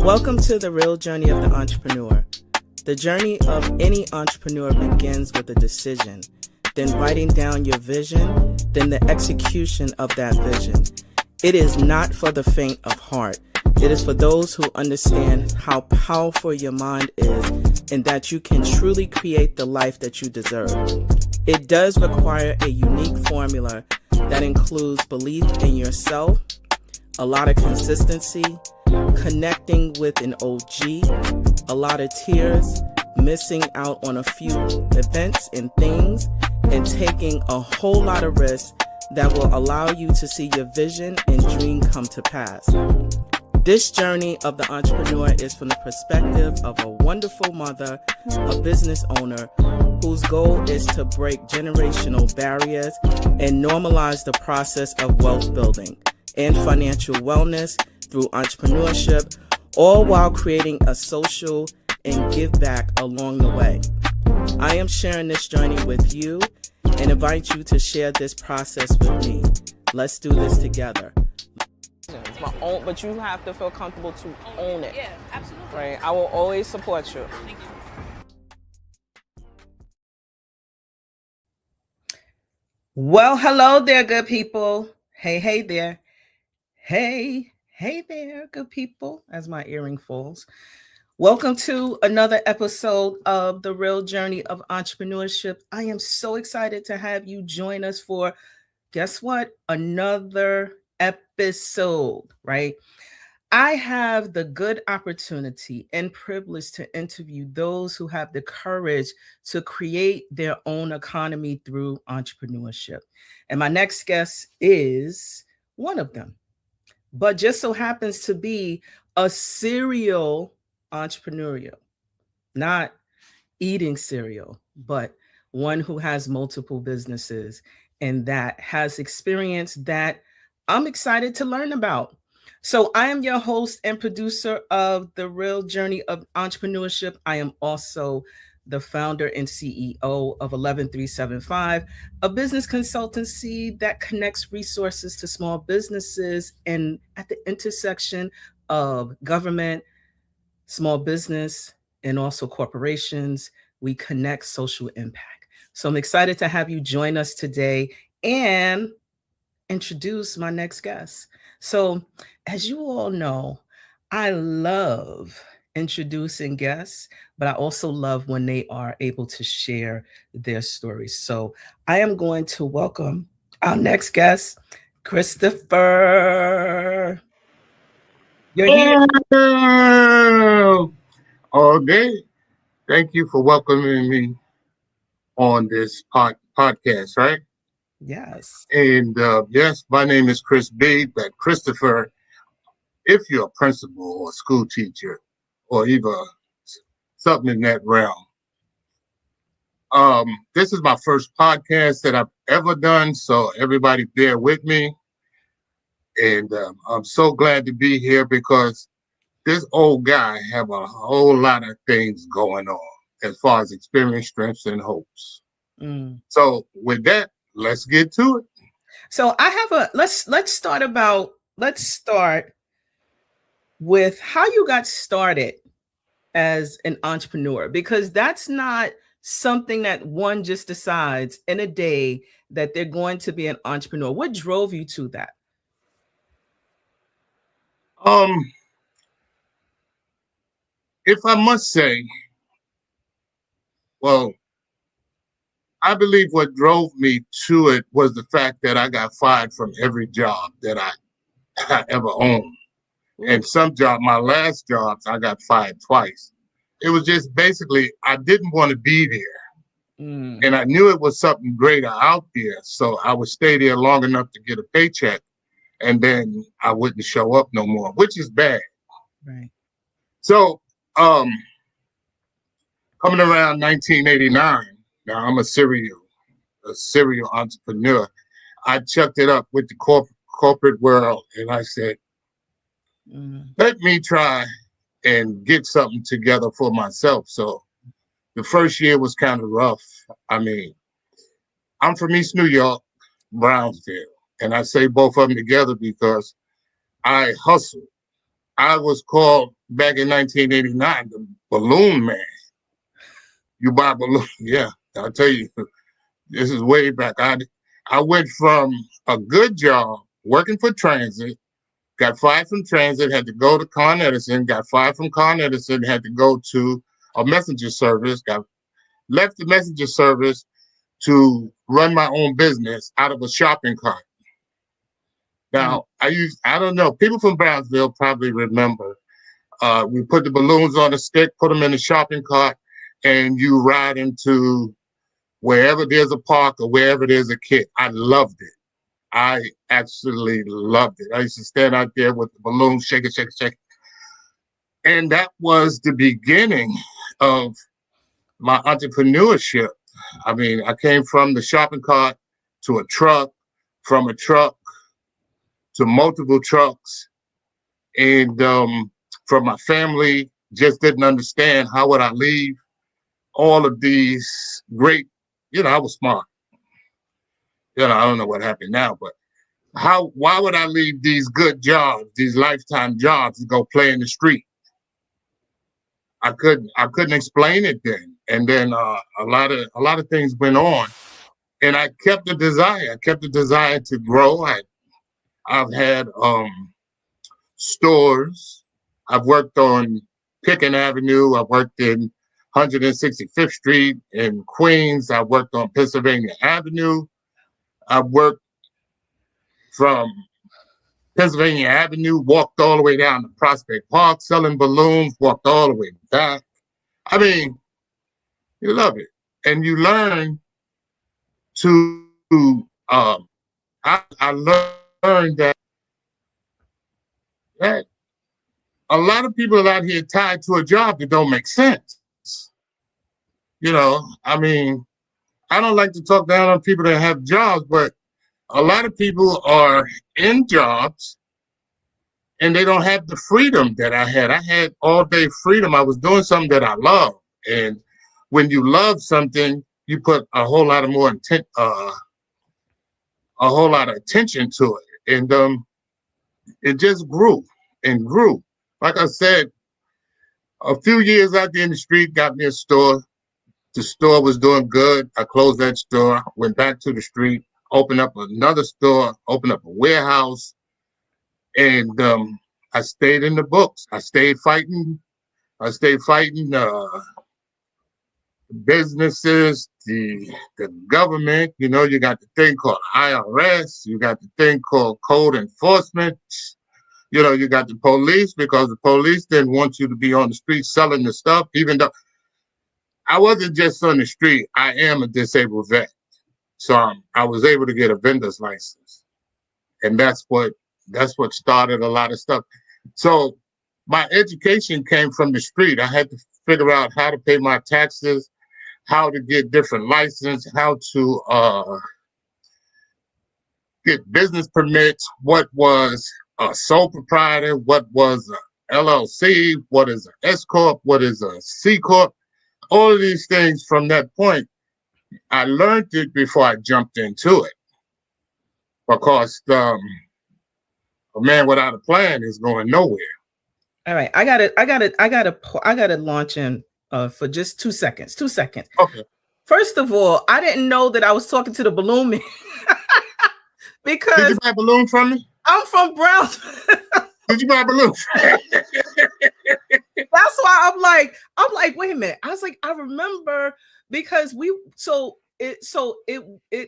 Welcome to the Real Journey of the Entrepreneur. The journey of any entrepreneur begins with a decision, then writing down your vision, then the execution of that vision. It is not for the faint of heart. It is for those who understand how powerful your mind is and that you can truly create the life that you deserve. It does require a unique formula that includes belief in yourself, a lot of consistency, connecting with an OG, a lot of tears, missing out on a few events and things, and taking a whole lot of risks that will allow you to see your vision and dream come to pass. This journey of the entrepreneur is from the perspective of a wonderful mother, a business owner, whose goal is to break generational barriers and normalize the process of wealth building and financial wellness through entrepreneurship, all while creating a social and give back along the way. I am sharing this journey with you and invite you to share this process with me. Let's do this together. It's my own, but you have to feel comfortable to own it. Yeah, absolutely. Right? I will always support you. Thank you. Well, hello there, good people. Hey there. Hey there, good people, as my earring falls. Welcome to another episode of the Real Journey of Entrepreneurship. I am so excited to have you join us for, guess what? Another episode, right? I have the good opportunity and privilege to interview those who have the courage to create their own economy through entrepreneurship. And my next guest is one of them, but just so happens to be a serial entrepreneurial, not eating cereal, but one who has multiple businesses and that has experience that I'm excited to learn about. So I am your host and producer of the Real Journey of Entrepreneurship. I am also the founder and CEO of 11375, a business consultancy that connects resources to small businesses and at the intersection of government, small business, and also corporations. We connect social impact. So I'm excited to have you join us today and introduce my next guest. So, as you all know, I love introducing guests, but I also love when they are able to share their stories. So, I am going to welcome our next guest, Christopher. You're here. Hello, all day. Thank you for welcoming me on this podcast, right? Yes. And yes, my name is Chris B. But Christopher, if you're a principal or a school teacher or even something in that realm, this is my first podcast that I've ever done. So everybody bear with me. And I'm so glad to be here because this old guy have a whole lot of things going on as far as experience, strengths, and hopes. So with that, let's get to it. So I have let's start with how you got started as an entrepreneur, because that's not something that one just decides in a day that they're going to be an entrepreneur. What drove you to that? If I must say, well, I believe what drove me to it was the fact that I got fired from every job that I ever owned. And some job, my last jobs, I got fired twice. It was just basically, I didn't want to be there. And I knew it was something greater out there. So I would stay there long enough to get a paycheck. And then I wouldn't show up no more, which is bad. Right. So coming around 1989, now I'm a serial entrepreneur. I chucked it up with the corporate world, and I said, let me try and get something together for myself. So the first year was kind of rough. I mean, I'm from East New York, Brownsville, and I say both of them together because I hustled I was called back in 1989 the balloon man. You buy balloon, yeah. I'll tell you, this is way back. I went from a good job working for transit, got fired from transit, had to go to Con Edison, got fired from Con Edison, had to go to a messenger service, left the messenger service to run my own business out of a shopping cart. Now, I don't know, people from Brownsville probably remember, we put the balloons on a stick, put them in a shopping cart, and you ride into wherever there's a park or wherever there's a kid. I loved it. I absolutely loved it. I used to stand out there with the balloon, shake it, shake it, shake it. And that was the beginning of my entrepreneurship. I mean, I came from the shopping cart to a truck, from a truck to multiple trucks. And from my family, just didn't understand how would I leave all of these great, I was smart. I don't know what happened now, but why would I leave these good jobs, these lifetime jobs, to go play in the street? I couldn't explain it then. And then a lot of things went on, and I kept the desire. I kept the desire to grow. I've had stores. I've worked on Pickens Avenue. I've worked in 165th Street in Queens. I worked on Pennsylvania Avenue. I've worked from Pennsylvania Avenue, walked all the way down to Prospect Park, selling balloons, walked all the way back. I mean, you love it. And you learn to, I learned that a lot of people out here tied to a job that don't make sense. I mean, I don't like to talk down on people that have jobs, but a lot of people are in jobs and they don't have the freedom that I had. I had all day freedom. I was doing something that I love. And when you love something, you put a whole lot of more intent, a whole lot of attention to it. And it just grew and grew. Like I said, a few years out there in the street, got me a store. The store was doing good. I closed that store, went back to the street, opened up another store, opened up a warehouse, and I stayed in the books. I stayed fighting businesses, the government. You got the thing called IRS. You got the thing called code enforcement. You got the police, because the police didn't want you to be on the street selling the stuff, even though I wasn't just on the street. I am a disabled vet. So I was able to get a vendor's license. And that's what started a lot of stuff. So my education came from the street. I had to figure out how to pay my taxes, how to get different licenses, how to get business permits, what was a sole proprietor, what was a LLC, what is an S Corp, what is a C Corp. All of these things from that point, I learned it before I jumped into it. Because a man without a plan is going nowhere. All right, I gotta launch in for just 2 seconds. 2 seconds. Okay. First of all, I didn't know that I was talking to the balloon man. Because did you buy balloons from me? I'm from Brownsville. Did you buy balloons? That's why I'm like, wait a minute. I was like, I remember because it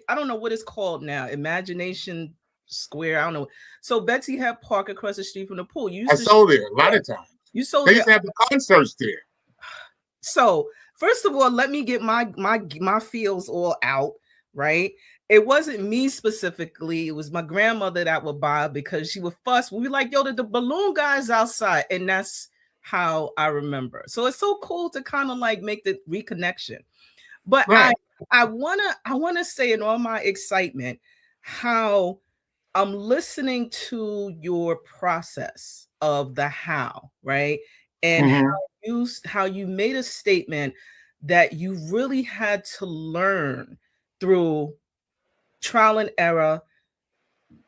I don't know what it's called now. Imagination Square. I don't know. So Betsy had park across the street from the pool. I sold there a lot of times. You sold They used to have the concerts there. So first of all, let me get my feels all out, right? It wasn't me specifically. It was my grandmother that would buy because she would fuss. We'd be like, yo, the balloon guy's outside. And that's how I remember. So it's so cool to kind of like make the reconnection. But right. I wanna say in all my excitement how I'm listening to your process of the how, right? And how you made a statement that you really had to learn through trial and error,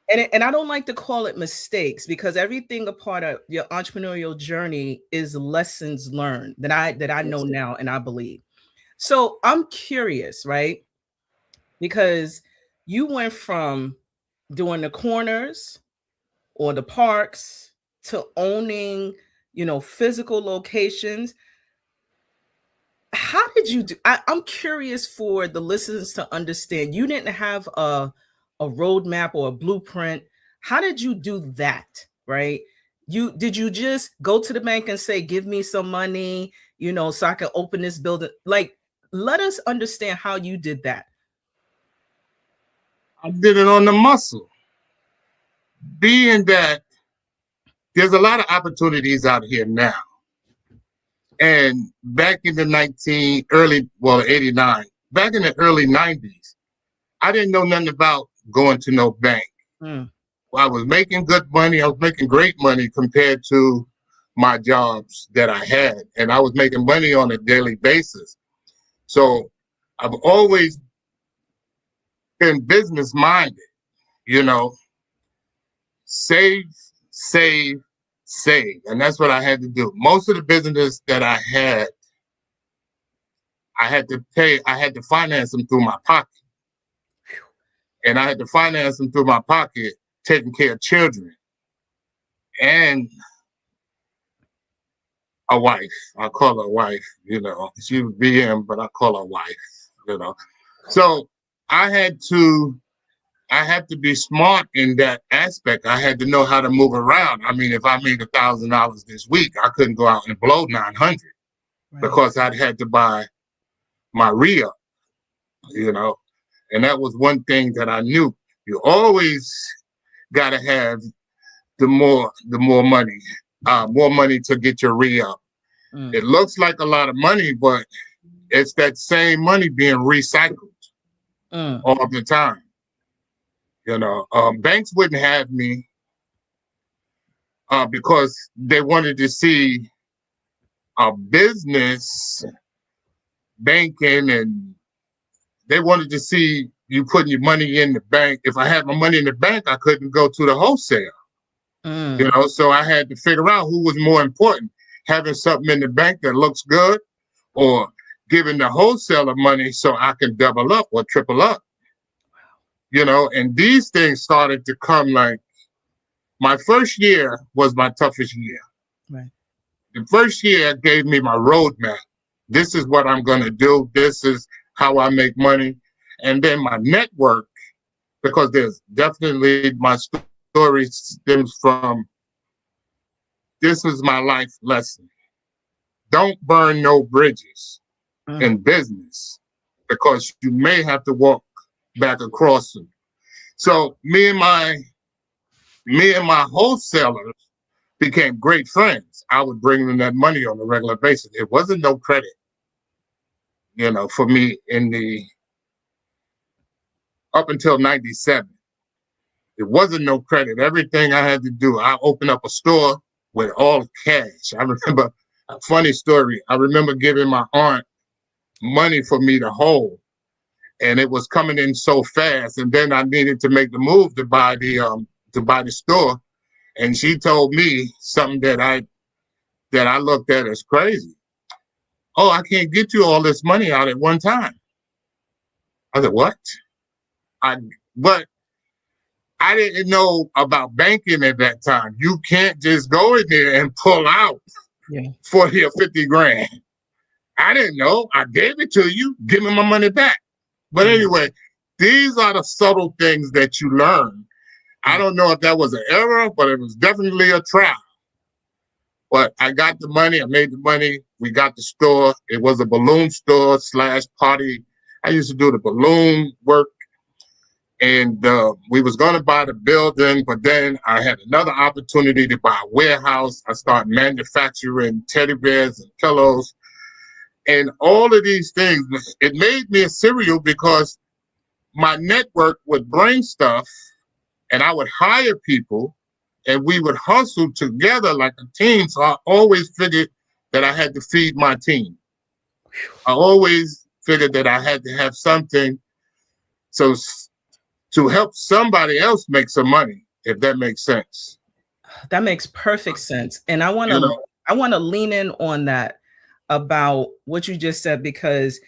And I don't like to call it mistakes, because everything a part of your entrepreneurial journey is lessons learned that I know now and I believe. So I'm curious, right? Because you went from doing the corners or the parks to owning, physical locations. How did you do? I'm curious for the listeners to understand. You didn't have a roadmap or a blueprint. How did you do that? Right? Did you just go to the bank and say, "Give me some money," so I can open this building? Like, let us understand how you did that. I did it on the muscle. Being that there's a lot of opportunities out here now. And back in the 89, back in the early 90s, I didn't know nothing about going to no bank. Mm. I was making good money. I was making great money compared to my jobs that I had. And I was making money on a daily basis. So I've always been business minded, you know, save, save, save. And that's what I had to do. Most of the business that I had to finance them through my pocket. And I had to finance them through my pocket, taking care of children and a wife. I call her wife, She was BM, but I call her wife. So I had to be smart in that aspect. I had to know how to move around. I mean, if I made $1,000 this week, I couldn't go out and blow 900 because I'd had to buy my re-up, and that was one thing that I knew. You always got to have the more money to get your re-up. It looks like a lot of money, but it's that same money being recycled all the time. Banks wouldn't have me because they wanted to see a business banking, and they wanted to see you putting your money in the bank. If I had my money in the bank, I couldn't go to the wholesale. So I had to figure out who was more important, having something in the bank that looks good or giving the wholesaler money so I can double up or triple up. And these things started to come. Like, my first year was my toughest year. Right. The first year gave me my roadmap. This is what I'm going to do. This is how I make money. And then my network, because there's definitely my story stems from, this is my life lesson. Don't burn no bridges in business, because you may have to walk back across them. So me and my wholesalers became great friends. I would bring them that money on a regular basis. It wasn't no credit, for me up until 97. It wasn't no credit. Everything I had to do, I opened up a store with all cash. I remember a funny story. I remember giving my aunt money for me to hold, and it was coming in so fast. And then I needed to make the move to buy the store, and she told me something that I looked at as crazy. Oh, I can't get you all this money out at one time. I said, what? But I didn't know about banking at that time. You can't just go in there and pull out 40 or 50 grand. I didn't know. I gave it to you. Give me my money back. But anyway, these are the subtle things that you learn. I don't know if that was an error, but it was definitely a trial. But I got the money. I made the money. We got the store. It was a balloon store / party. I used to do the balloon work. And we was going to buy the building, but then I had another opportunity to buy a warehouse. I started manufacturing teddy bears and pillows. And all of these things, it made me a serial, because my network would bring stuff and I would hire people and we would hustle together like a team. So I always figured that I had to feed my team. I always figured that I had to have something to help somebody else make some money, if that makes sense. That makes perfect sense. And I want You to know, lean in on that about what you just said, because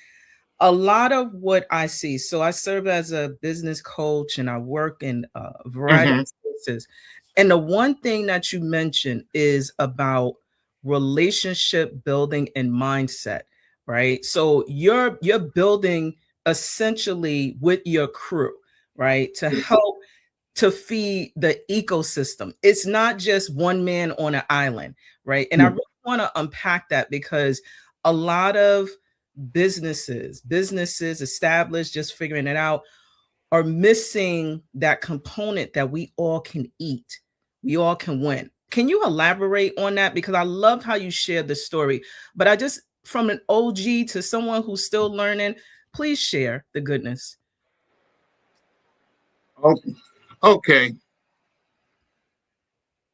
a lot of what I see, so I serve as a business coach and I work in a variety of spaces. And the one thing that you mentioned is about relationship building and mindset, right? So you're building essentially with your crew, right? To help to feed the ecosystem. It's not just one man on an island, right? And I really want to unpack that, because a lot of businesses established, just figuring it out, are missing that component that we all can eat. We all can win. Can you elaborate on that? Because I love how you shared the story, but I just, from an OG to someone who's still learning, please share the goodness. Okay.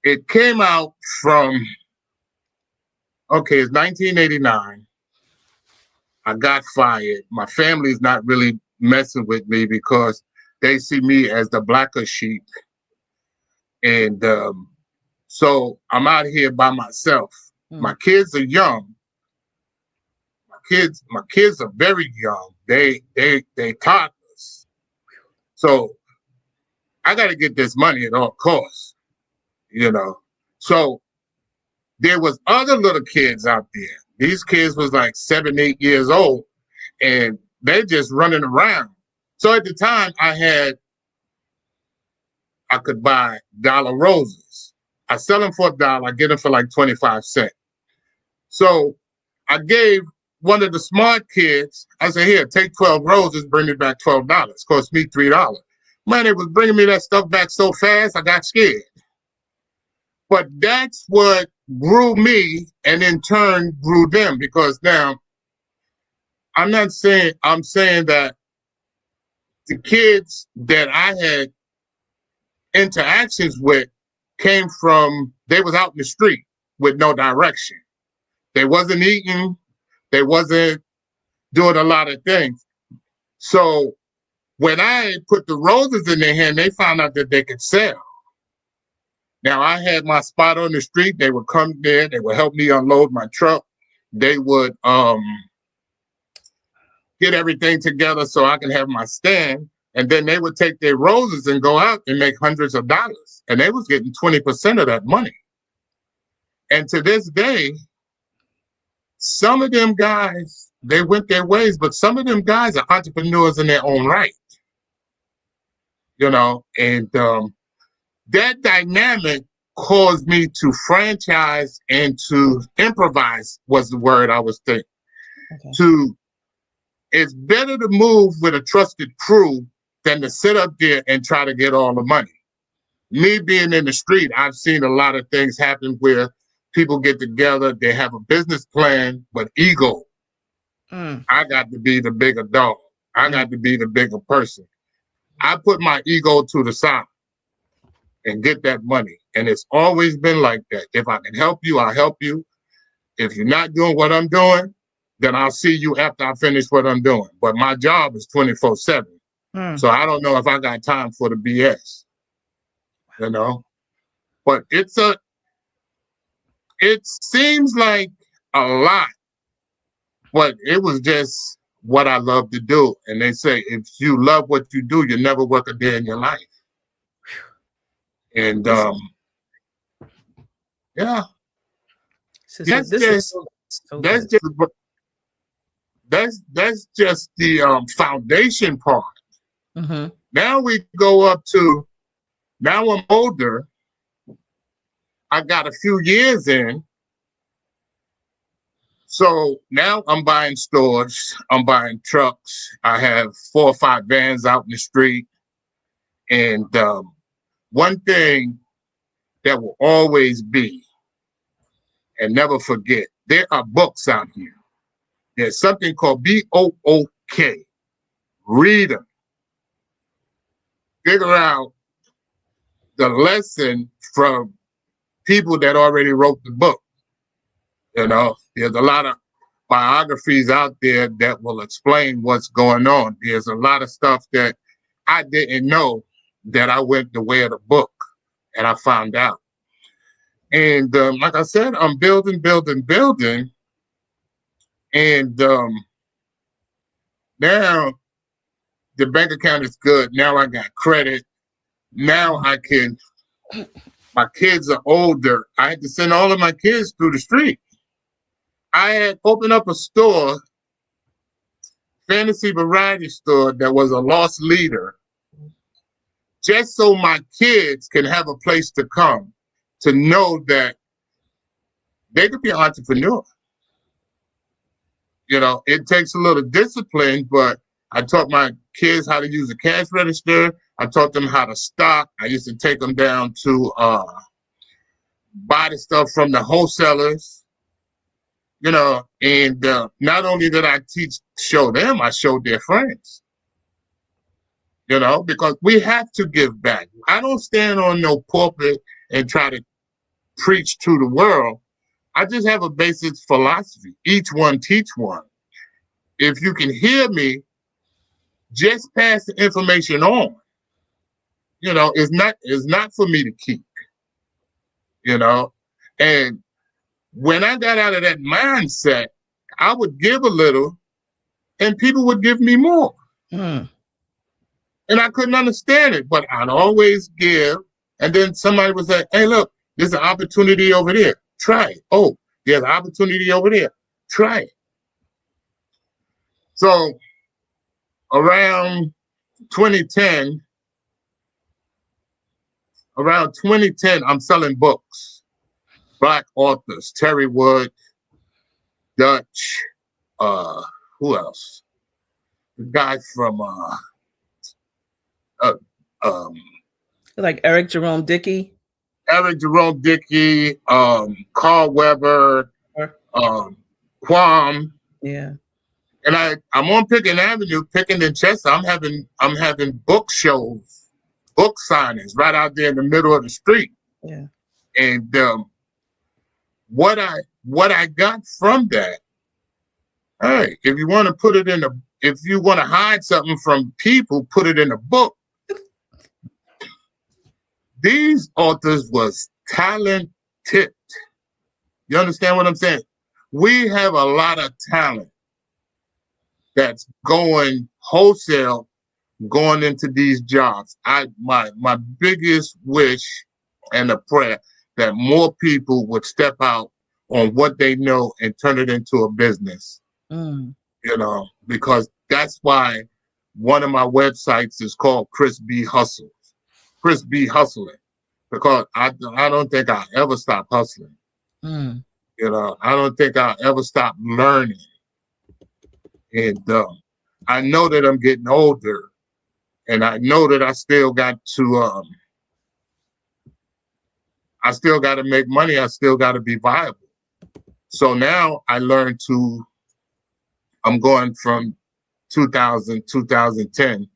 It came out from, it's 1989. I got fired. My family's not really messing with me because they see me as the blacker sheep. And so I'm out here by myself. My kids are young. My kids are very young. They toddlers. So I got to get this money at all costs, you know. So there was other little kids out there. These kids was like 7, 8 years old, and they just running around. So at the time I could buy dollar roses. I sell them for $1. I get them for like 25 cents. So I gave one of the smart kids, I said, here, take 12 roses, bring me back $12. Cost me $3. Man, it was bringing me that stuff back so fast, I got scared. But that's what grew me, and in turn grew them, because now I'm saying that the kids that I had interactions with came from, they was out in the street with no direction. They wasn't eating, they wasn't doing a lot of things. So when I put the roses in their hand, they found out that they could sell. Now I had my spot on the street. They would come there, they would help me unload my truck. They would get everything together so I can have my stand. And then they would take their roses and go out and make hundreds of dollars. And they was getting 20% of that money. And to this day, some of them guys, they went their ways, but some of them guys are entrepreneurs in their own right. You know, and that dynamic caused me to franchise and to improvise, was the word I was thinking. Okay. It's better to move with a trusted crew than to sit up there and try to get all the money. Me being in the street, I've seen a lot of things happen where people get together, they have a business plan, but ego. I got to be the bigger dog. I got to be the bigger person. I put my ego to the side and get that money. And it's always been like that. If I can help you, I'll help you. If you're not doing what I'm doing, then I'll see you after I finish what I'm doing. But my job is 24/7. So I don't know if I got time for the BS, you know? But it seems like a lot, but it was just what I love to do. And they say, if you love what you do, you never work a day in your life. And yeah. That's just the foundation part. Now we go up to, now I'm older. I got a few years in. So now I'm buying stores, I'm buying trucks. I have 4 or 5 vans out in the street. And one thing that will always be, and never forget, there are books out here. There's something called BOOK. Read them. Figure out the lesson from people that already wrote the book. You know, there's a lot of biographies out there that will explain what's going on. There's a lot of stuff that I didn't know that I went the way of the book, and I found out. And like I said, I'm building, and now the bank account is good. Now I got credit. Now I can. My kids are older. I had to send all of my kids through the street. I had opened up a store, fantasy variety store, that was a lost leader, just so my kids can have a place to come to know that they could be an entrepreneur. You know, it takes a little discipline, but I taught my kids how to use a cash register. I taught them how to stock. I used to take them down to buy the stuff from the wholesalers, you know, and not only did I show them, I showed their friends, you know, because we have to give back. I don't stand on no pulpit and try to preach to the world. I just have a basic philosophy. Each one teach one. If you can hear me, just pass the information on. You know, it's not for me to keep, you know. And when I got out of that mindset, I would give a little and people would give me more. And I couldn't understand it, but I'd always give. And then somebody would say, hey, look, there's an opportunity over there. Try it. Oh, there's an opportunity over there. Try it. So around 2010, I'm selling books. Black authors, Terry Wood, Dutch, who else? The guy from like Eric Jerome Dickey. Carl Weber, Quam. Yeah. And I'm on Pickens Avenue, Pickens and Chester. I'm having book shows, book signings right out there in the middle of the street. Yeah. And what I got from that, hey, if you want to hide something from people, put it in a book. These authors was talented. You understand what I'm saying? We have a lot of talent that's going wholesale, going into these jobs. My biggest wish and a prayer that more people would step out on what they know and turn it into a business. You know, because that's why one of my websites is called Chris B. Hustles. Chris B. Hustling, because I don't think I'll ever stop hustling. You know, I don't think I'll ever stop learning. And I know that I'm getting older, and I know that I still got to make money. I still got to be viable. So now I'm going from 2010.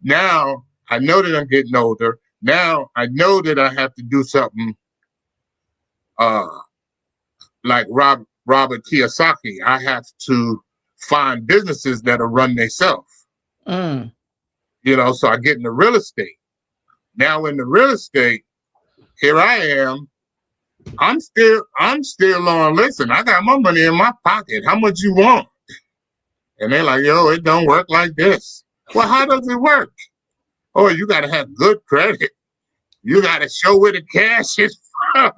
Now I know that I'm getting older. Now I know that I have to do something like Robert Kiyosaki. I have to find businesses that'll run themselves. You know, so I get into real estate. Now in the real estate, here I am. I'm still on, listen, I got my money in my pocket. How much you want? And they're like, yo, it don't work like this. Well, how does it work? Oh, you got to have good credit. You got to show where the cash is from.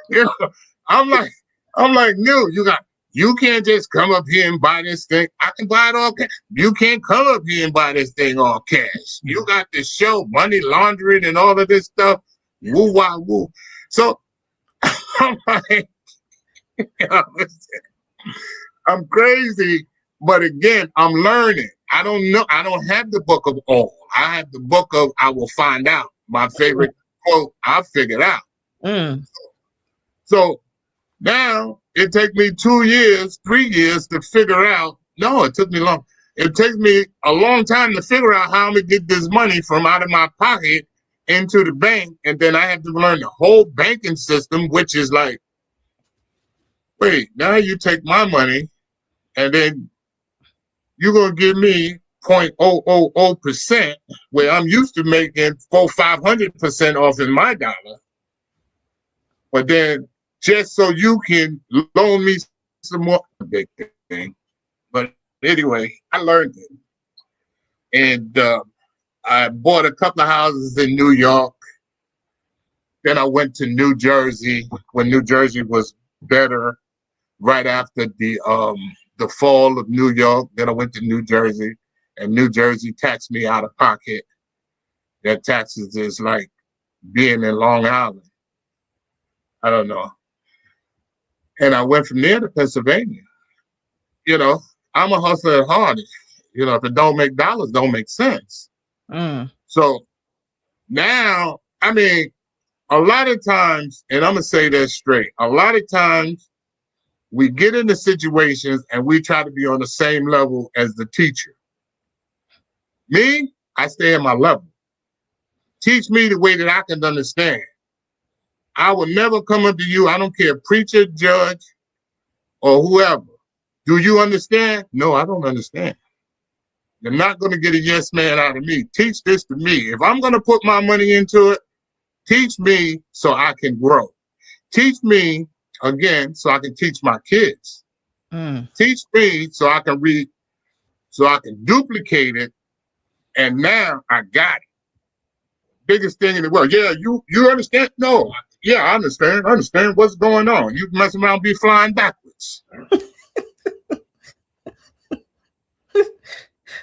You know, I'm like, no, you can't just come up here and buy this thing. I can buy it all cash. You can't come up here and buy this thing all cash. You got to show money laundering and all of this stuff. Woo, wah, woo. So I'm like, I'm crazy, but again, I'm learning. I don't know. I don't have the book of all. I have the book of I will find out. My favorite quote, I figured out. So now it takes me 2 years, 3 years to figure out. No, it took me long. It takes me a long time to figure out how I'm going to get this money from out of my pocket into the bank. And then I have to learn the whole banking system, which is like, wait, now you take my money and then you're going to give me 0.000%, where I'm used to making 500% off in my dollar. But then just so you can loan me some more, big thing. But anyway, I learned it. And I bought a couple of houses in New York. Then I went to New Jersey when New Jersey was better, right after the fall of New York. Then I went to New Jersey, and New Jersey taxed me out of pocket. Their taxes is like being in Long Island. I don't know. And I went from there to Pennsylvania. You know, I'm a hustler at heart. You know, if it don't make dollars, don't make sense. So now, I mean, a lot of times, and I'm going to say that straight, a lot of times we get into situations and we try to be on the same level as the teacher. Me, I stay at my level. Teach me the way that I can understand. I will never come up to you. I don't care, preacher, judge, or whoever. Do you understand? No, I don't understand. You're not going to get a yes man out of me. Teach this to me. If I'm going to put my money into it, teach me so I can grow. Teach me, again, so I can teach my kids. Teach me so I can read, so I can duplicate it. And now I got it. Biggest thing in the world. Yeah, you understand? No. Yeah, I understand. I understand what's going on. You mess around, be flying backwards.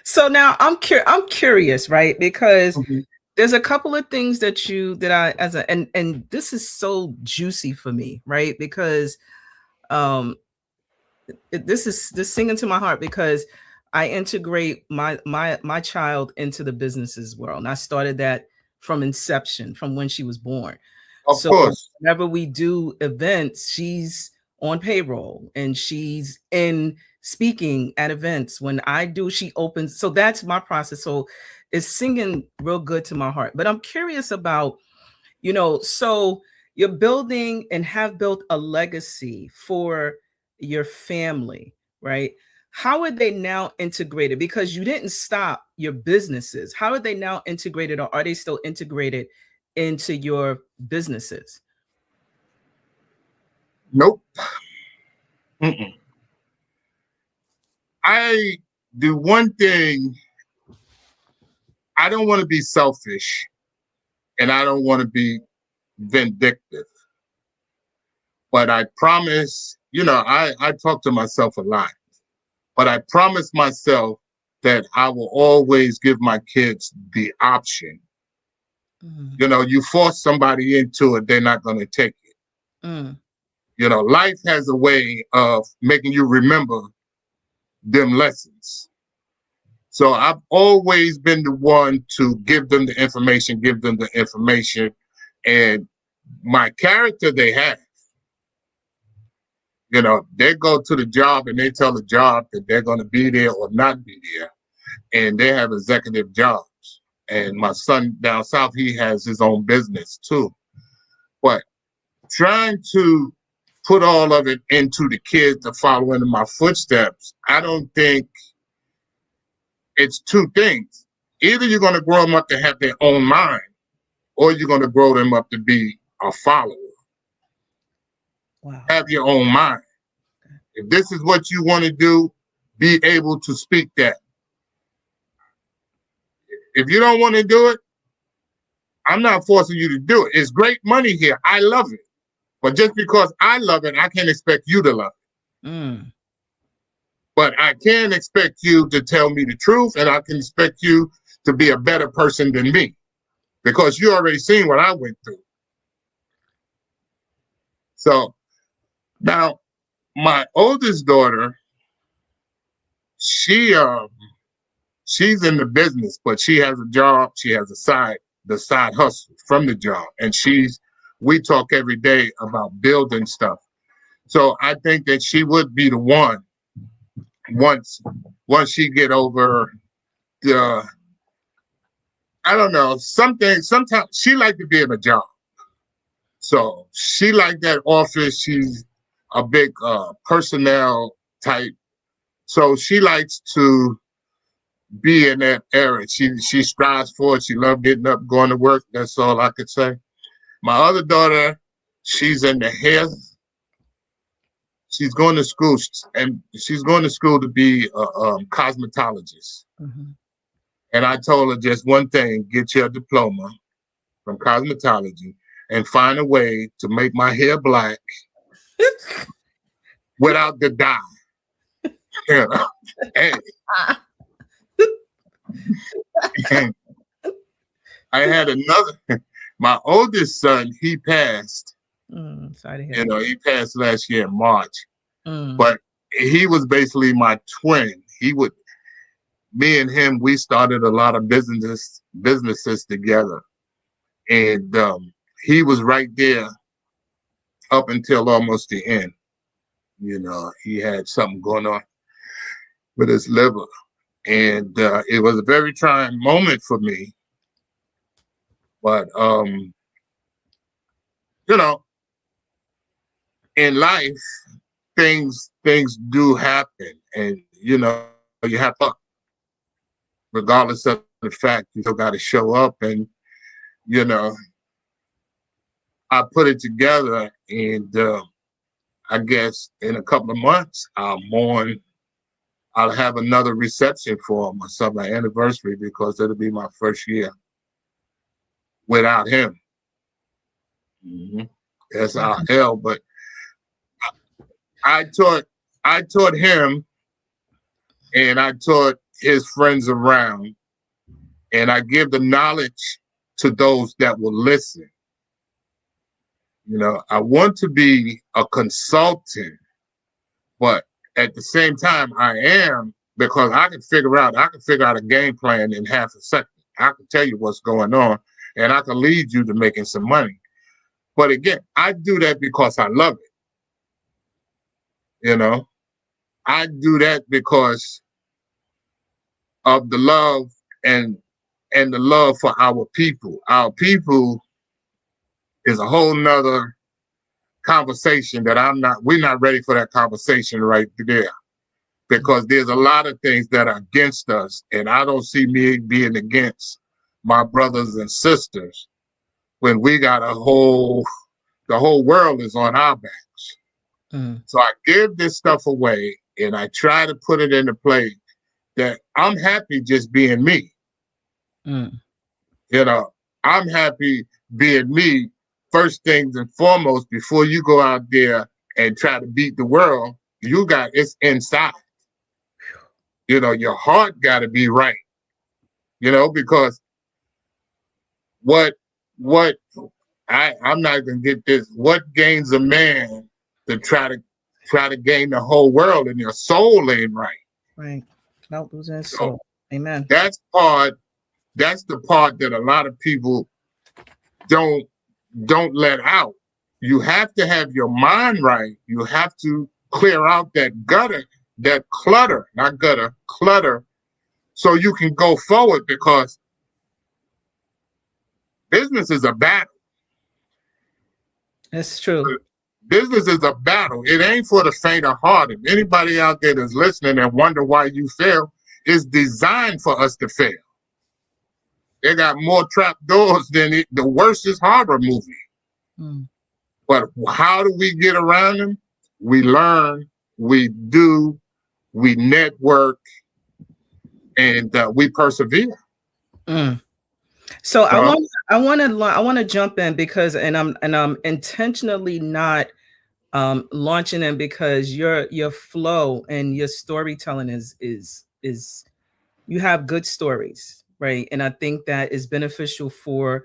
So now I'm curious, right? Because there's a couple of things that and this is so juicy for me, right? Because this is singing to my heart, because I integrate my child into the businesses world. And I started that from inception, from when she was born. Of course. Whenever we do events, she's on payroll and she's in speaking at events. When I do, she opens. So that's my process. So it's singing real good to my heart. But I'm curious about, so you're building and have built a legacy for your family, right? How are they now integrated? Because you didn't stop your businesses. How are they now integrated, or are they still integrated into your businesses? Nope. I do one thing. I don't want to be selfish, and I don't want to be vindictive. But I promise, I talk to myself a lot, but I promise myself that I will always give my kids the option. You force somebody into it, they're not going to take it. Life has a way of making you remember them lessons. So I've always been the one to give them the information, and my character they have. They go to the job and they tell the job that they're going to be there or not be there, and they have executive jobs. And my son down south, he has his own business too. But trying to put all of it into the kids to follow into my footsteps, I don't think it's two things. Either you're going to grow them up to have their own mind, or you're going to grow them up to be a follower. Wow. Have your own mind. If this is what you want to do, be able to speak that. If you don't want to do it, I'm not forcing you to do it. It's great money here. I love it. But just because I love it, I can't expect you to love it. But I can expect you to tell me the truth, and I can expect you to be a better person than me, because you already seen what I went through. So now my oldest daughter, she's in the business, but she has a job. She has the side hustle from the job. And we talk every day about building stuff. So I think that she would be the one once she get over the, I don't know, sometimes she like to be in a job. So she like that office. She's a big personnel type. So she likes to be in that era. She strives for it. She loved getting up, going to work. That's all I could say. My other daughter, she's in the hair. She's going to school, and she's going to school to be a cosmetologist. Mm-hmm. And I told her just one thing: get your diploma from cosmetology and find a way to make my hair black without the dye. You know? And I had another. My oldest son, he passed. Sorry to hear You know, that. he passed last year in March. Mm. But he was basically my twin. Me and him, we started a lot of businesses together, and he was right there up until almost the end. You know, he had something going on with his liver, and it was a very trying moment for me. But you know, in life, things do happen, and you know, you have to, regardless of the fact, you still got to show up, and you know, I put it together, and I guess in a couple of months, I'll have another reception for myself, my anniversary, because it'll be my first year without him. Mm-hmm. That's our hell, but I taught him, and I taught his friends around, and I give the knowledge to those that will listen. You know, I want to be a consultant, but at the same time, I am, because I can figure out a game plan in half a second. I can tell you what's going on, and I can lead you to making some money. But again, I do that because I love it. You know, I do that because of the love and the love for our people. Our people is a whole nother conversation that we're not ready for that conversation right there, because there's a lot of things that are against us, and I don't see me being against my brothers and sisters when we got the whole world is on our backs. So I give this stuff away, and I try to put it into play that I'm happy just being me. You know, I'm happy being me. First things and foremost, before you go out there and try to beat the world, it's inside. You know, your heart got to be right. You know, because I'm not gonna get this. What gains a man to try to gain the whole world and your soul ain't right? Right. Without losing his soul. Amen. That's the part that a lot of people don't let out. You have to have your mind right. You have to clear out that clutter, not gutter, clutter, so you can go forward, because business is a battle. It's true. Business is a battle. It ain't for the faint of heart. If anybody out there that's listening and wonder why you fail, it's designed for us to fail. They got more trap doors than the worstest horror movie. But how do we get around them? We learn, we do, we network, and we persevere. So I want to jump in, because I'm intentionally not launching them, because your flow and your storytelling is you have good stories, right? And I think that is beneficial for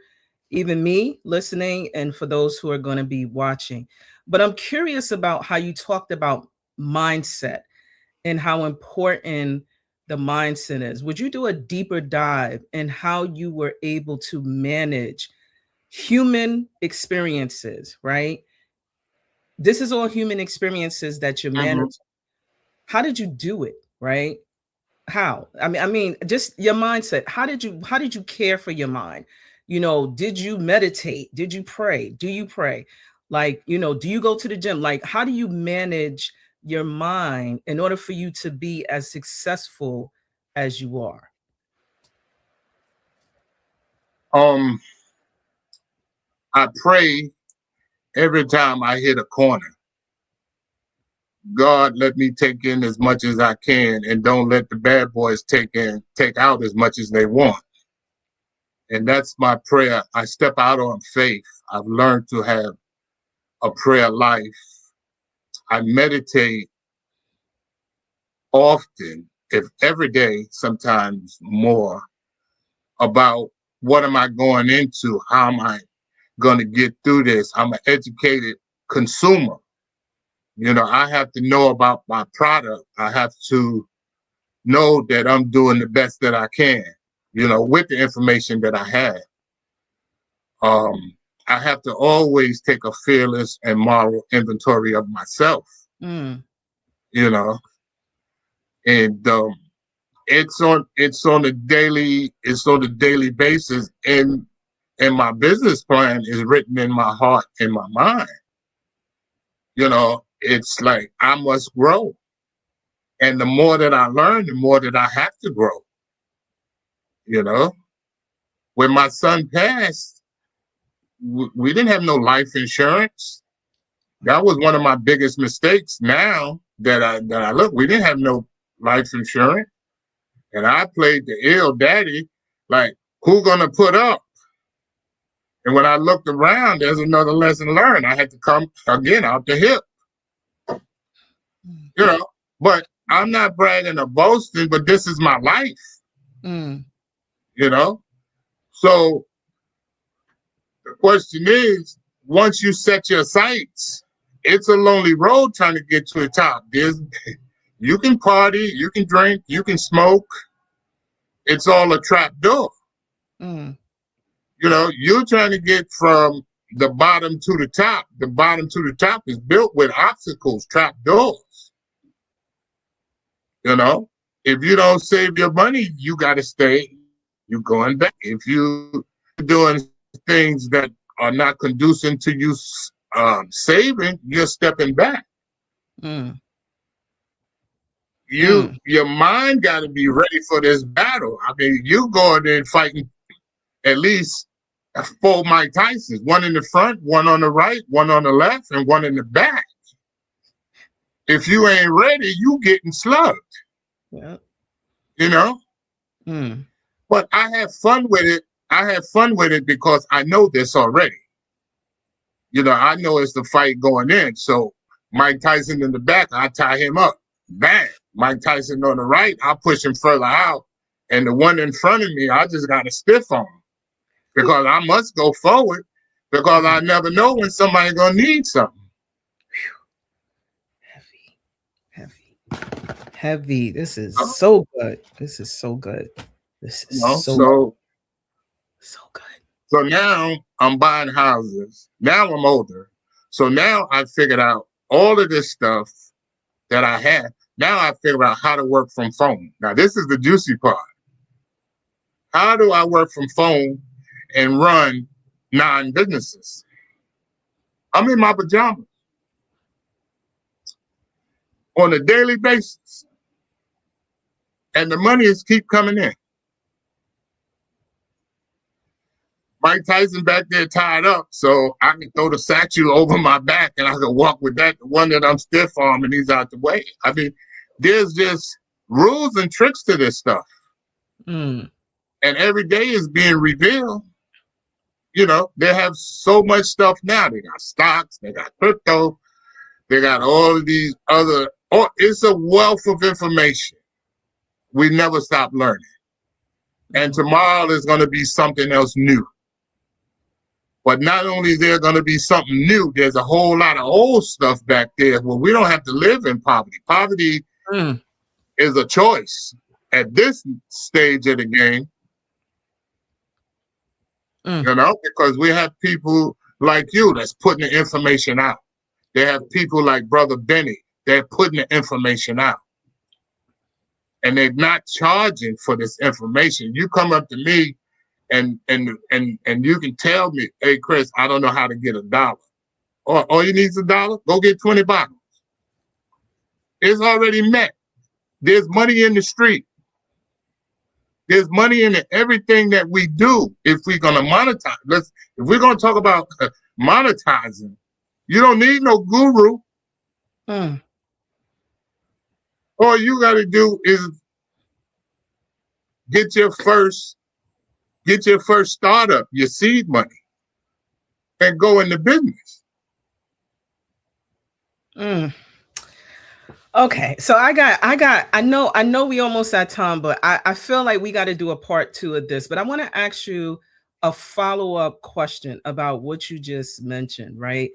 even me listening and for those who are going to be watching. But I'm curious about how you talked about mindset and how important the mindset is. Would you do a deeper dive in how you were able to manage human experiences, right? This is all human experiences that you're managing. How did you do it, right? How? I mean, just your mindset. How did you care for your mind? You know, did you meditate? Did you pray? Do you pray? Like, you know, do you go to the gym? Like, how do you manage your mind in order for you to be as successful as you are? I pray every time I hit a corner. God, let me take in as much as I can, and don't let the bad boys take out as much as they want. And that's my prayer. I step out on faith. I've learned to have a prayer life. I meditate often, if every day, sometimes more, about what am I going into? How am I going to get through this? I'm an educated consumer. You know, I have to know about my product. I have to know that I'm doing the best that I can, you know, with the information that I have. I have to always take a fearless and moral inventory of myself, you know, and it's on a daily basis, and my business plan is written in my heart and my mind. You know, it's like I must grow, and the more that I learn, the more that I have to grow. You know, when my son passed, we didn't have no life insurance. That was one of my biggest mistakes. Now that I look, we didn't have no life insurance, and I played the ill daddy, like, who gonna put up? And when I looked around, there's another lesson learned. I had to come again out the hip, you know. But I'm not bragging or boasting, but this is my life, you know. So the question is, once you set your sights, it's a lonely road trying to get to the top. You can party, you can drink, you can smoke. It's all a trap door. You know, you're trying to get from the bottom to the top. The bottom to the top is built with obstacles, trap doors. You know, if you don't save your money, you got to stay. You're going back. If you're doing things that are not conducive to you saving, you're stepping back. Your mind got to be ready for this battle. I mean, you going in fighting at least 4 Mike Tysons, one in the front, one on the right, one on the left, and one in the back. If you ain't ready, you getting slugged. Yeah. You know? But I have fun with it. I have fun with it because I know this already. You know, I know it's the fight going in. So Mike Tyson in the back, I tie him up. Bang. Mike Tyson on the right, I push him further out. And the one in front of me, I just got to stiff on him. Because I must go forward, because I never know when somebody's going to need something. Heavy. This is so good. This is so good. This is so good. So now I'm buying houses. Now I'm older. So now I figured out all of this stuff that I had. Now I figured out how to work from phone. Now this is the juicy part. How do I work from phone and run 9 businesses? I'm in my pajamas on a daily basis, and the money is keep coming in. Mike Tyson back there tied up, so I can throw the satchel over my back and I can walk with that, the one that I'm stiff arm, and he's out the way. I mean, there's just rules and tricks to this stuff. And every day is being revealed. You know, they have so much stuff now. They got stocks, they got crypto, they got all of these other, it's a wealth of information. We never stop learning. And tomorrow is going to be something else new. But not only is there going to be something new, there's a whole lot of old stuff back there. Well, we don't have to live in poverty. Poverty is a choice at this stage of the game. You know, because we have people like you that's putting the information out. They have people like Brother Benny, they're putting the information out. And they're not charging for this information. You come up to me and you can tell me, hey, Chris, I don't know how to get $1. Or all you need is $1, go get 20 bottles. It's already met. There's money in the street. There's money in everything that we do if we're going to monetize. If we're going to talk about monetizing, you don't need no guru. All you got to do is get your first startup, your seed money, and go into business. Okay, so I know we almost at time, but I feel like we got to do a part 2 of this. But I want to ask you a follow-up question about what you just mentioned, right?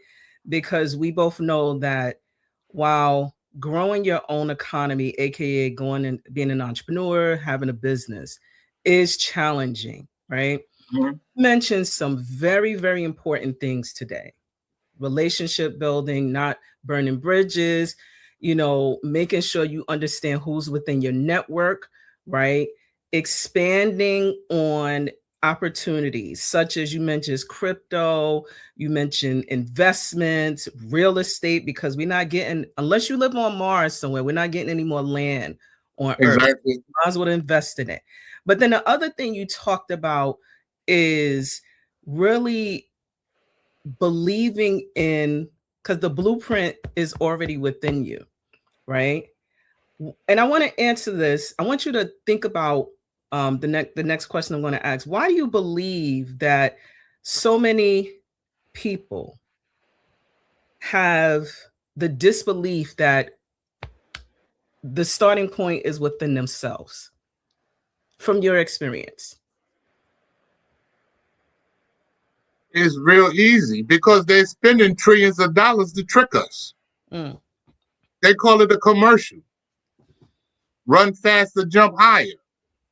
Because we both know that while growing your own economy, aka going and being an entrepreneur, having a business, is challenging, right? Mm-hmm. Mentioned some very, very important things today. Relationship building, not burning bridges, making sure you understand who's within your network, right? Expanding on opportunities such as you mentioned crypto, you mentioned investments, real estate, because we're not getting, unless you live on Mars somewhere, we're not getting any more land on Earth. Might as well invest in it. But then the other thing you talked about is really believing in, because the blueprint is already within you, right? And I want to answer this. I want you to think about the next question I'm going to ask. Why do you believe that so many people have the disbelief that the starting point is within themselves, from your experience? It's real easy because they're spending trillions of dollars to trick us. They call it a commercial. Run faster, jump higher.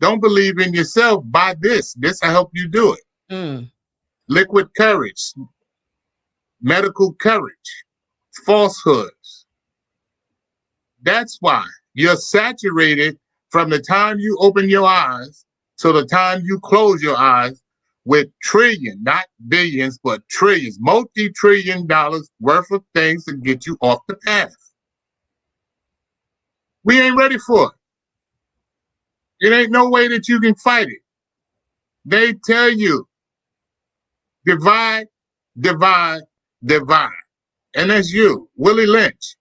Don't believe in yourself. Buy this. This will help you do it. Liquid courage, medical courage, falsehoods. That's why you're saturated from the time you open your eyes to the time you close your eyes with trillion, not billions, but trillions, multi-trillion dollars worth of things to get you off the path. We ain't ready for it. It ain't no way that you can fight it. They tell you, divide, divide, divide. And that's you, Willie Lynch.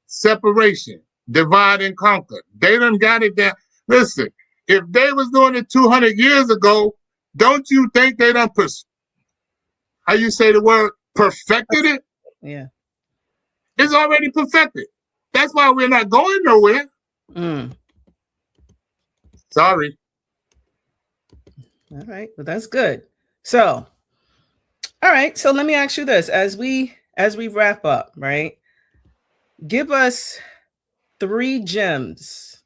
Separation, divide and conquer. They done got it down. Listen, if they was doing it 200 years ago, don't you think they done, how you say the word, perfected it? Yeah. It's already perfected. That's why we're not going nowhere. Sorry. All right, but that's good. So, all right, so let me ask you this as we wrap up, right? Give us 3 gems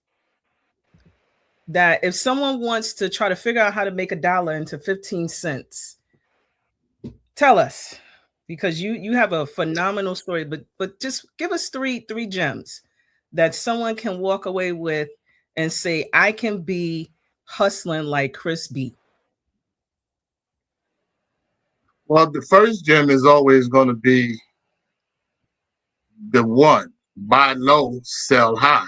that if someone wants to try to figure out how to make $1 into 15 cents, tell us, because you have a phenomenal story, but just give us three gems that someone can walk away with and say, I can be hustling like Chris B. Well, the first gem is always going to be the one, buy low, sell high.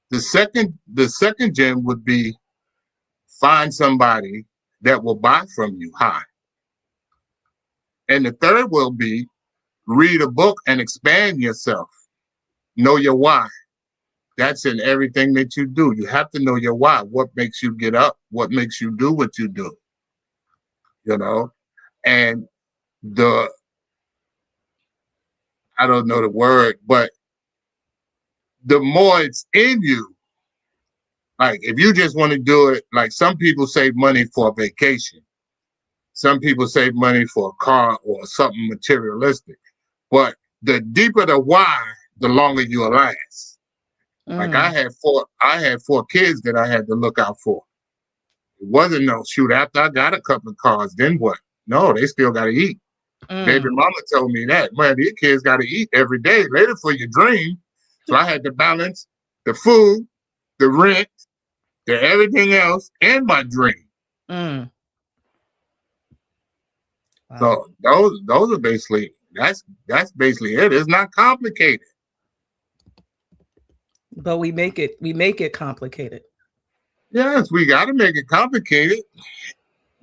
The second gem would be find somebody that will buy from you high. And the third will be read a book and expand yourself. Know your why. That's in everything that you do. You have to know your why. What makes you get up? What makes you do what you do? And I don't know the word, but the more it's in you, like if you just want to do it, like some people save money for a vacation. Some people save money for a car or something materialistic. But the deeper the why, the longer you'll last. Like I had 4 kids that I had to look out for. It wasn't no shoot after I got a couple of cars, then what? No, they still got to eat. Baby mama told me that, man, these kids got to eat every day later for your dream. So I had to balance the food, the rent, the everything else, and my dream. Wow. So those are basically, that's basically it. It's not complicated. But we make it complicated. Yes, we got to make it complicated.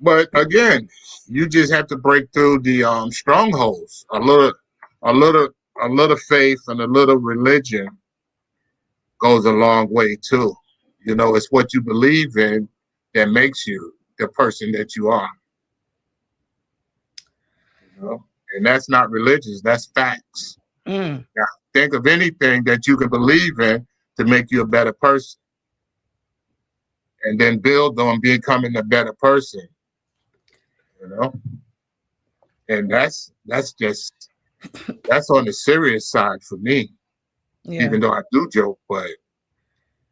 But again, you just have to break through the strongholds. A little, a little faith and a little religion goes a long way too. You know, it's what you believe in that makes you the person that you are. You know, and that's not religious. That's facts. Mm. Now, think of anything that you can believe in to make you a better person, and then build on becoming a better person. You know, and that's on the serious side for me. Yeah. Even though I do joke, but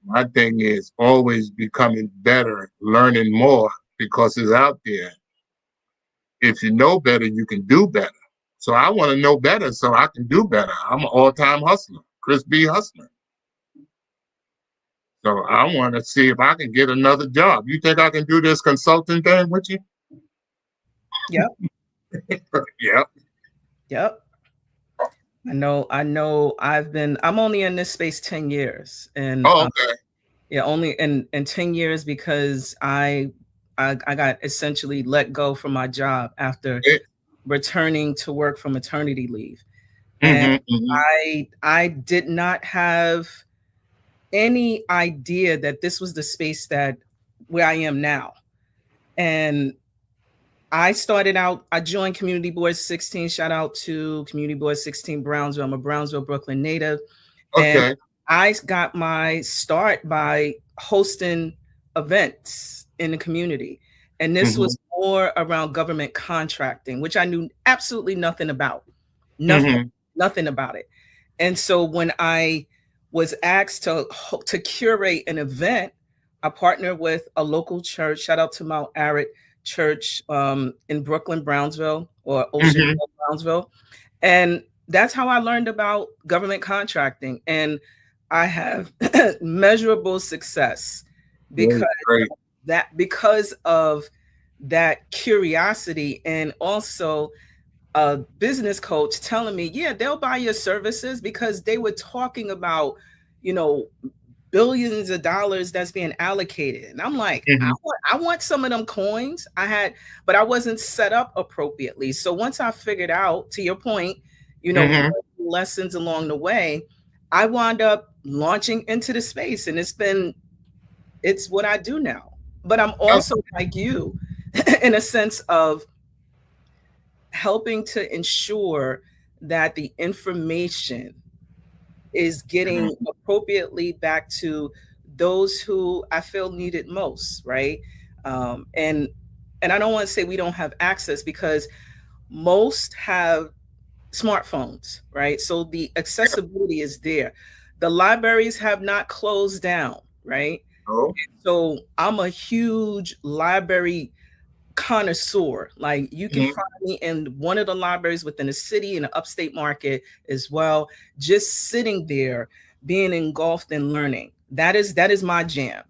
my thing is always becoming better, learning more because it's out there. If you know better, you can do better. So I want to know better so I can do better. I'm an all-time hustler, Chris B. Hustler. So I want to see if I can get another job. You think I can do this consulting thing with you? Yep. Yep. Yep. I'm only in this space 10 years. And Oh, okay. yeah, only in 10 years because I got essentially let go from my job after returning to work from maternity leave. And I did not have any idea that this was the space that where I am now. And I joined Community Board 16. Shout out to Community Board 16 Brownsville. I'm a Brownsville, Brooklyn native. And Okay. I got my start by hosting events in the community. And this was more around government contracting, which I knew absolutely nothing about. Nothing about it. And so when I was asked to curate an event, I partnered with a local church. Shout out to Mount Arad Church in Brooklyn, Brownsville, or Ocean Hill, Brownsville. And that's how I learned about government contracting. And I have measurable success because of that curiosity, and also a business coach telling me, yeah, they'll buy your services, because they were talking about, billions of dollars that's being allocated. And I'm like, I want some of them coins. But I wasn't set up appropriately. So once I figured out, to your point, lessons along the way, I wound up launching into the space, and it's what I do now. But I'm also like you in a sense of helping to ensure that the information is getting appropriately back to those who I feel need it most, right? And I don't want to say we don't have access, because most have smartphones, right? So the accessibility is there. The libraries have not closed down, right? So I'm a huge library connoisseur. Like, you can find me in one of the libraries within the city, in the upstate market as well, just sitting there, being engulfed in learning. That is my jam.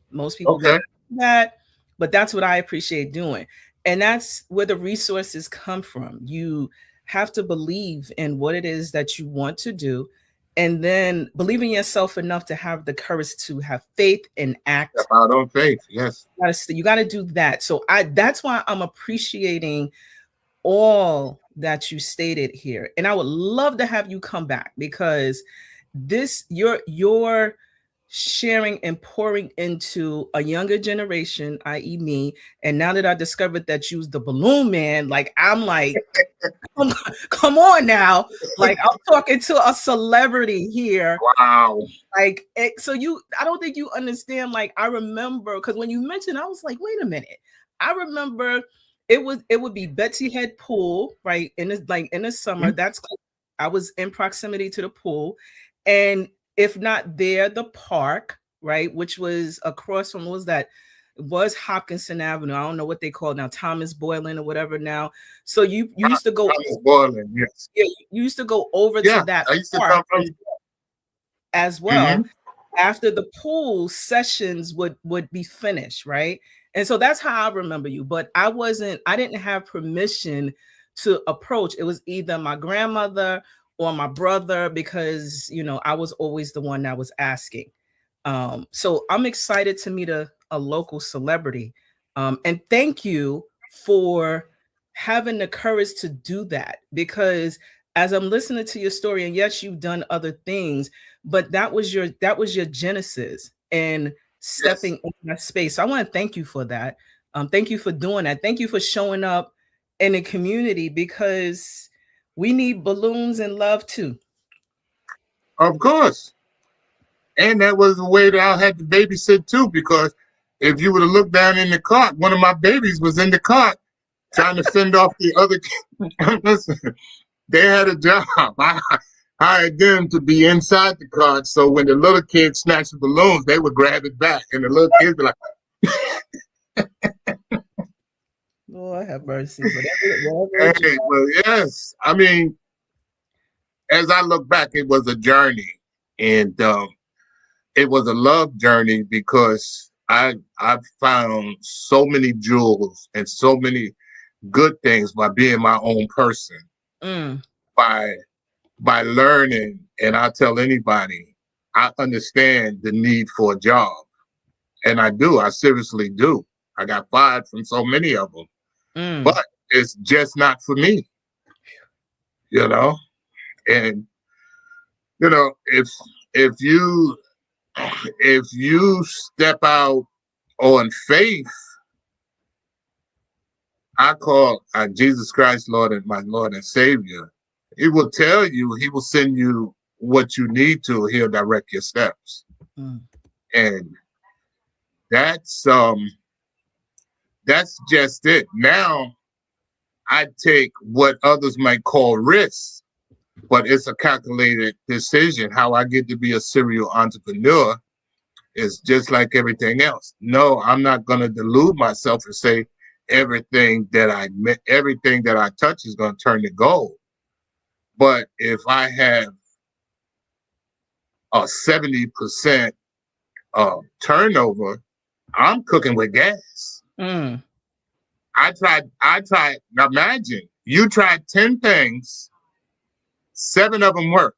Most people may not do that, but that's what I appreciate doing. And that's where the resources come from. You have to believe in what it is that you want to do, and then believe in yourself enough to have the courage to have faith and act. Out on faith, yes. You got to do that. So that's why I'm appreciating all that you stated here. And I would love to have you come back, because you're sharing and pouring into a younger generation, i.e. me. And now that I discovered that you's the balloon man, like, I'm like, come on now. Like, I'm talking to a celebrity here. Wow. Like, so I don't think you understand. Like, I remember, because when you mentioned, I was like, wait a minute. I remember it would be Betsy Head Pool, right? In the summer. That's cool. I was in proximity to the pool. And if not there, the park, right? Which was across from, what was that? It was Hopkinson Avenue. I don't know what they call it now, Thomas Boylan or whatever now. So you used to go Thomas Boylan, yes. Yeah, you used to go over to that I used to park come from as well. After the pool sessions would be finished, right? And so that's how I remember you. But I didn't have permission to approach. It was either my grandmother or my brother, because I was always the one that was asking. So I'm excited to meet a local celebrity. And thank you for having the courage to do that, because as I'm listening to your story, and yes, you've done other things, but that was your genesis and stepping Yes. in that space. So I want to thank you for that. Thank you for doing that. Thank you for showing up in the community, because we need balloons and love too. Of course. And that was the way that I had to babysit too, because if you would have looked down in the cart, one of my babies was in the cart trying to fend off the other kids. Listen, they had a job. I hired them to be inside the cart, so when the little kids snatched the balloons, they would grab it back, and the little kids be like, Lord have mercy. Whatever "Hey, it is. well, yes." I mean, as I look back, it was a journey, and it was a love journey, because I found so many jewels and so many good things by being my own person, Mm, by learning. And I tell anybody, I understand the need for a job, and I do. I seriously do. I got fired from so many of them, mm. but it's just not for me, you know. And you know, if you if you step out on faith, I call Jesus Christ Lord and my Lord and Savior. He will tell you, he will send you what you need to, he'll direct your steps. Mm. And that's just it. Now I take what others might call risks, but it's a calculated decision. How I get to be a serial entrepreneur is just like everything else. No, I'm not going to delude myself and say everything that I touch is going to turn to gold. But if I have a 70% turnover, I'm cooking with gas. Mm. I tried. Now imagine you tried 10 things, 7 of them work.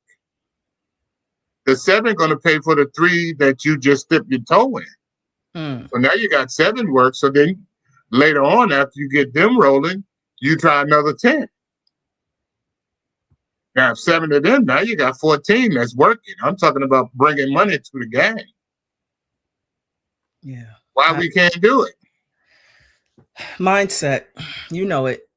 The 7 going to pay for the 3 that you just dipped your toe in. Mm. So now you got 7 work. So then later on, after you get them rolling, you try another 10. Now 7 of them, now you got 14 that's working. I'm talking about bringing money to the gang. Yeah. Why we can't do it? Mindset. You know it.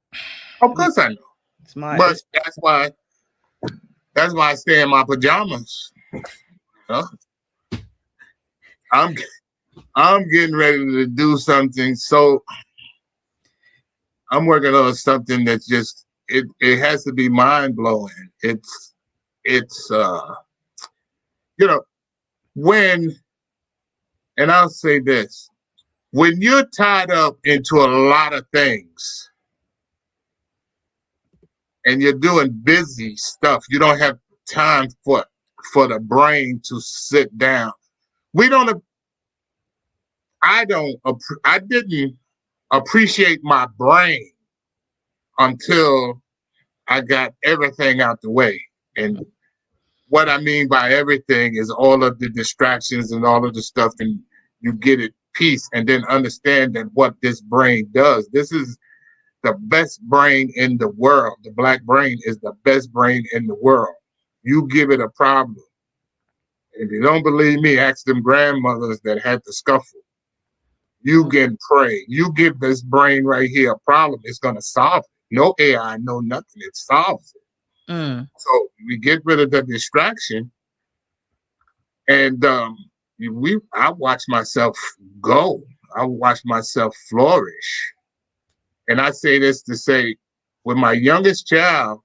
Of course I know. It's my But it's that's why I stay in my pajamas. You know? I'm getting ready to do something. So I'm working on something that's just it has to be mind blowing. It's you know, when, and I'll say this, when you're tied up into a lot of things and you're doing busy stuff, you don't have time for the brain to sit down. We don't I don't I didn't appreciate my brain until I got everything out the way. And what I mean by everything is all of the distractions and all of the stuff, and you get it peace, and then understand that what this brain does. This is the best brain in the world. The black brain is the best brain in the world. You give it a problem. If you don't believe me, ask them grandmothers that had the scuffle. You can pray. You give this brain right here a problem, it's going to solve it. No AI, no nothing. It solves it. Mm. So we get rid of the distraction, and I watch myself go. I watch myself flourish. And I say this to say, when my youngest child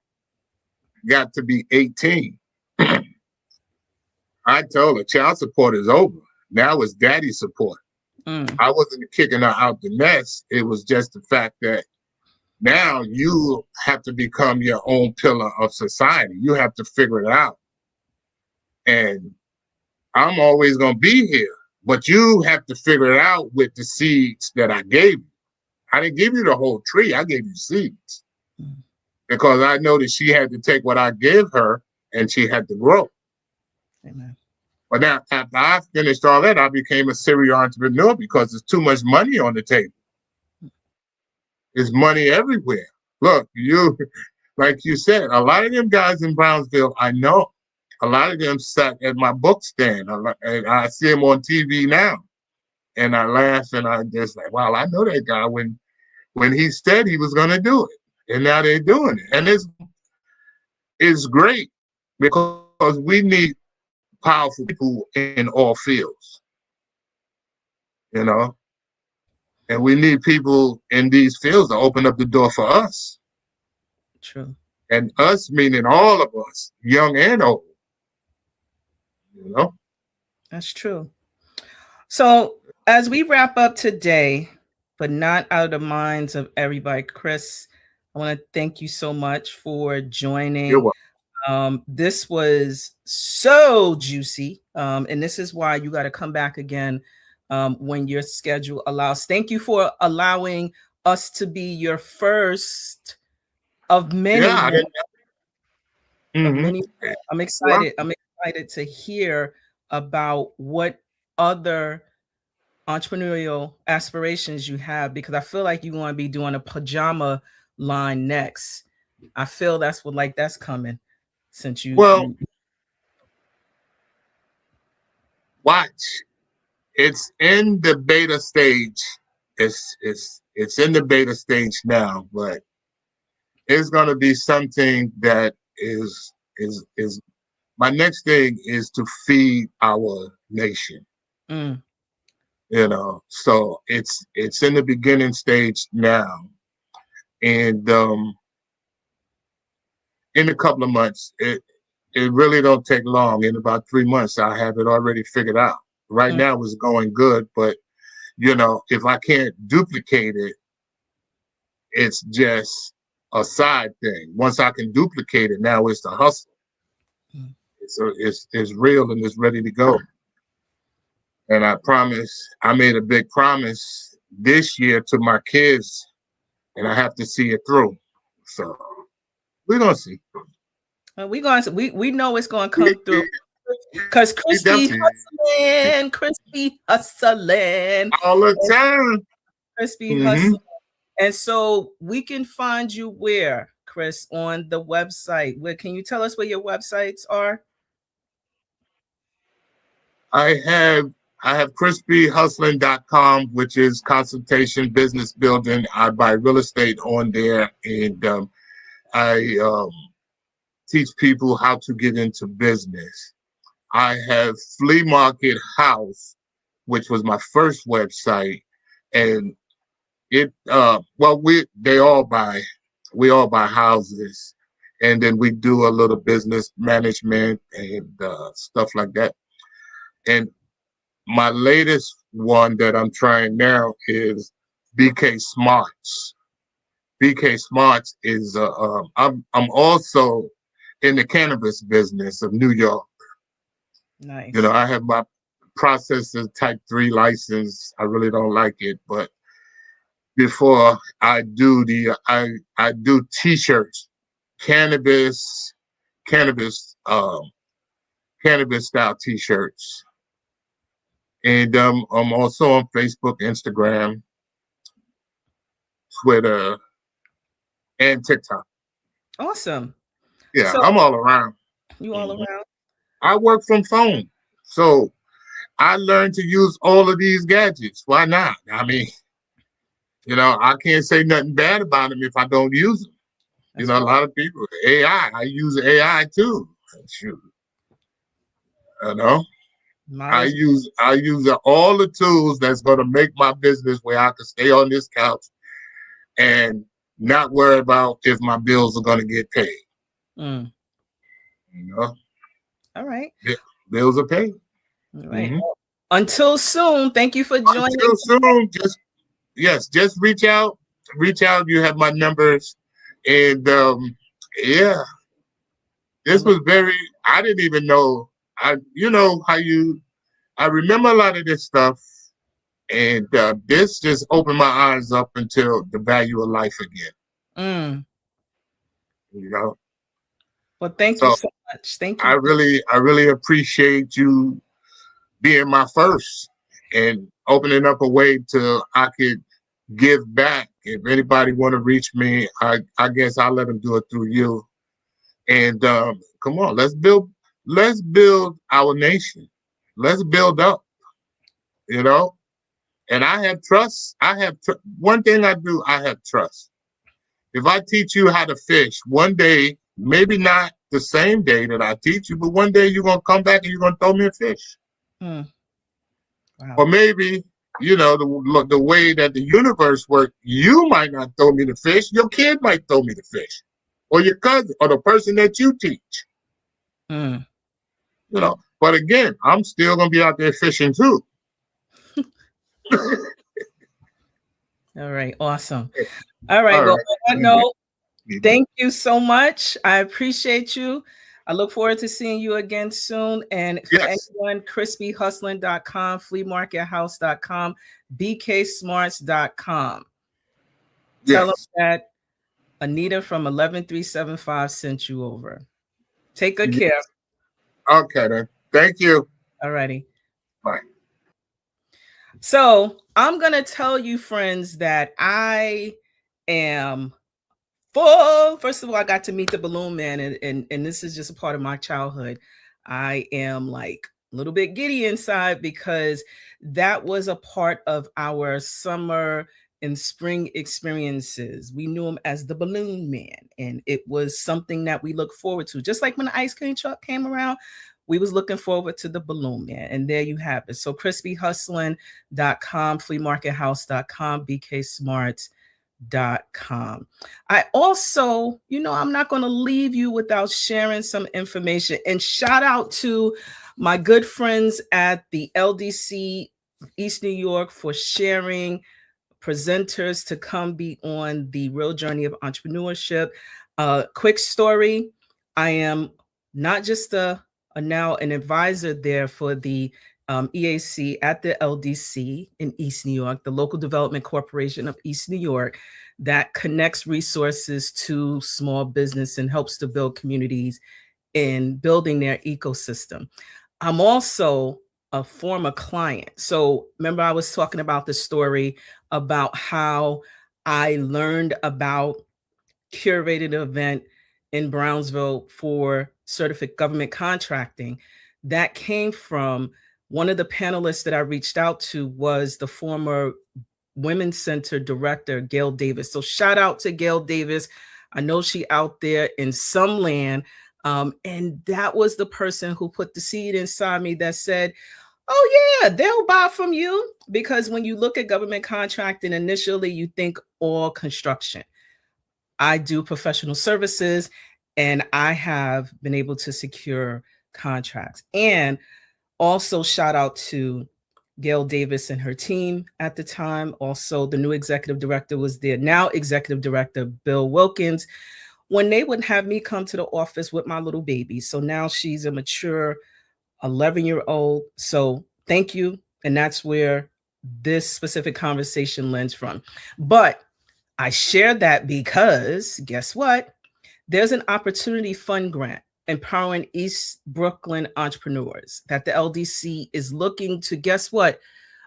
got to be 18, I told her child support is over. Now it's daddy support. Mm. I wasn't kicking her out the nest. It was just the fact that now you have to become your own pillar of society. You have to figure it out. And I'm always going to be here, but you have to figure it out with the seeds that I gave you. I didn't give you the whole tree. I gave you seeds because I know that she had to take what I gave her and she had to grow. Amen. But now, after I finished all that, I became a serial entrepreneur because there's too much money on the table. There's money everywhere. Look, like you said, a lot of them guys in Brownsville, I know. A lot of them sat at my book stand. And I see them on TV now. And I laugh and I just like, wow, I know that guy when he said he was going to do it. And now they're doing it. And it's great because we need powerful people in all fields, you know, and we need people in these fields to open up the door for us. True. And us meaning all of us, young and old, you know. That's true. So as we wrap up today, but not out of the minds of everybody, Chris, I want to thank you so much for joining. You're welcome. This was so juicy. And this is why you got to come back again when your schedule allows. Thank you for allowing us to be your first of many. Yeah, of many. I'm excited. I'm excited to hear about what other entrepreneurial aspirations you have, because I feel like you're going to be doing a pajama line next. I feel that's coming since you. Well, watch. It's in the beta stage. It's in the beta stage now, but it's going to be something that is my next thing is to feed our nation. You know, so it's in the beginning stage now, and in a couple of months, it really don't take long. In about 3 months, I have it already figured out. Right now, it's going good, but you know, if I can't duplicate it, it's just a side thing. Once I can duplicate it, now it's the hustle. It's real and it's ready to go. And I made a big promise this year to my kids, and I have to see it through. So we're gonna see. We know it's gonna come through. Because Crispy hustling all the time. Crispy hustling. And so we can find you where, Chris, on the website. Where can you tell us where your websites are? I have crispyhustling.com, which is consultation, business building. I buy real estate on there, and I teach people how to get into business. I have Flea Market House, which was my first website, and it we all buy houses, and then we do a little business management and stuff like that. And my latest one that I'm trying now is BK Smarts. BK Smarts is I'm also in the cannabis business of New York. Nice. You know, I have my processor type 3 license. I really don't like it, but before I do I do t-shirts, cannabis style t-shirts. And I'm also on Facebook, Instagram, Twitter, and TikTok. Awesome. Yeah, so, I'm all around. You all around? I work from phone. So I learned to use all of these gadgets. Why not? I mean, you know, I can't say nothing bad about them if I don't use them. That's a lot of people, AI, I use AI too. Shoot. You know? I use all the tools that's going to make my business where I can stay on this couch and not worry about if my bills are going to get paid. You know? All right. Bills are paid. All right. Until soon. Thank you for joining. Until soon. Just reach out. Reach out. You have my numbers. And yeah. This was I didn't even know. You know how I remember a lot of this stuff, and this just opened my eyes up until the value of life again. You know. Well, thank you so much. Thank you. I really appreciate you being my first and opening up a way to I could give back. If anybody want to reach me, I guess I'll let them do it through you. And come on, let's build our nation. Let's build up, you know. And I have trust. One thing I do, I have trust. If I teach you how to fish, one day, maybe not the same day that I teach you, but one day you're gonna come back and you're gonna throw me a fish. Wow. Or maybe, the way that the universe works, you might not throw me the fish, your kid might throw me the fish. Or your cousin, or the person that you teach. But again, I'm still gonna be out there fishing too. All right, awesome. All right, well, on that note, thank you so much. I appreciate you. I look forward to seeing you again soon. And for anyone, crispyhustling.com, fleamarkethouse.com, bksmarts.com. Tell them that Anita from 11375 sent you over. Take good care. Okay, then. Thank you. All righty. Bye. So I'm going to tell you, friends, that I am full. First of all, I got to meet the Balloon Man, and this is just a part of my childhood. I am like a little bit giddy inside because that was a part of our summer and spring experiences. We knew him as the Balloon Man, and it was something that we look forward to. Just like when the ice cream truck came around, we was looking forward to the Balloon Man, and there you have it. So crispyhustling.com, fleamarkethouse.com, bksmarts.com. I also, I'm not going to leave you without sharing some information. And shout out to my good friends at the LDC East New York for sharing presenters to come be on the Real Journey of Entrepreneurship. Quick story, I am not just now an advisor there for the EAC at the LDC in East New York, the Local Development Corporation of East New York, that connects resources to small business and helps to build communities in building their ecosystem. I'm also a former client. So remember, I was talking about the story about how I learned about curated event in Brownsville for certificate government contracting. That came from one of the panelists that I reached out to was the former Women's Center director, Gail Davis. So shout out to Gail Davis. I know she out there in some land. And that was the person who put the seed inside me that said, oh yeah, they'll buy from you. Because when you look at government contracting, initially you think all construction. I do professional services, and I have been able to secure contracts. And also shout out to Gail Davis and her team at the time. Also, the new executive director was there, now executive director Bill Wilkins, when they would have me come to the office with my little baby. So now she's a mature 11-year-old. So thank you. And that's where this specific conversation lends from. But I share that because guess what? There's an opportunity fund grant empowering East Brooklyn entrepreneurs that the LDC is looking to, guess what?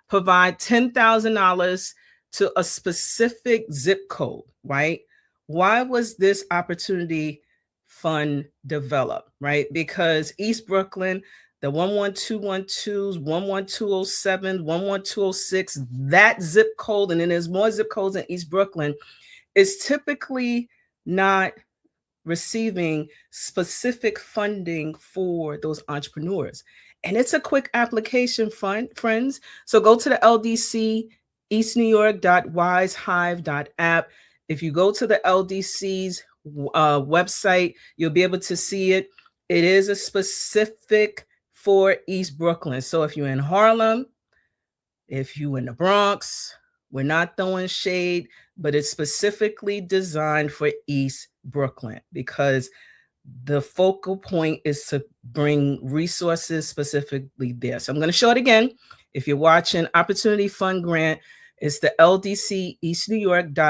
Provide $10,000 to a specific zip code, right? Why was this opportunity fund developed, right? Because East Brooklyn, the 11212s, 11207, 11206, that zip code, and then there's more zip codes in East Brooklyn, is typically not receiving specific funding for those entrepreneurs. And it's a quick application, friends. So go to the LDC eastnewyork.wisehive.app. If you go to the LDC's website, you'll be able to see it. It is a specific for East Brooklyn. So if you're in Harlem, if you're in the Bronx, we're not throwing shade, but it's specifically designed for East Brooklyn because the focal point is to bring resources specifically there. So I'm going to show it again. If you're watching, Opportunity Fund Grant, it's the LDC East New York.wize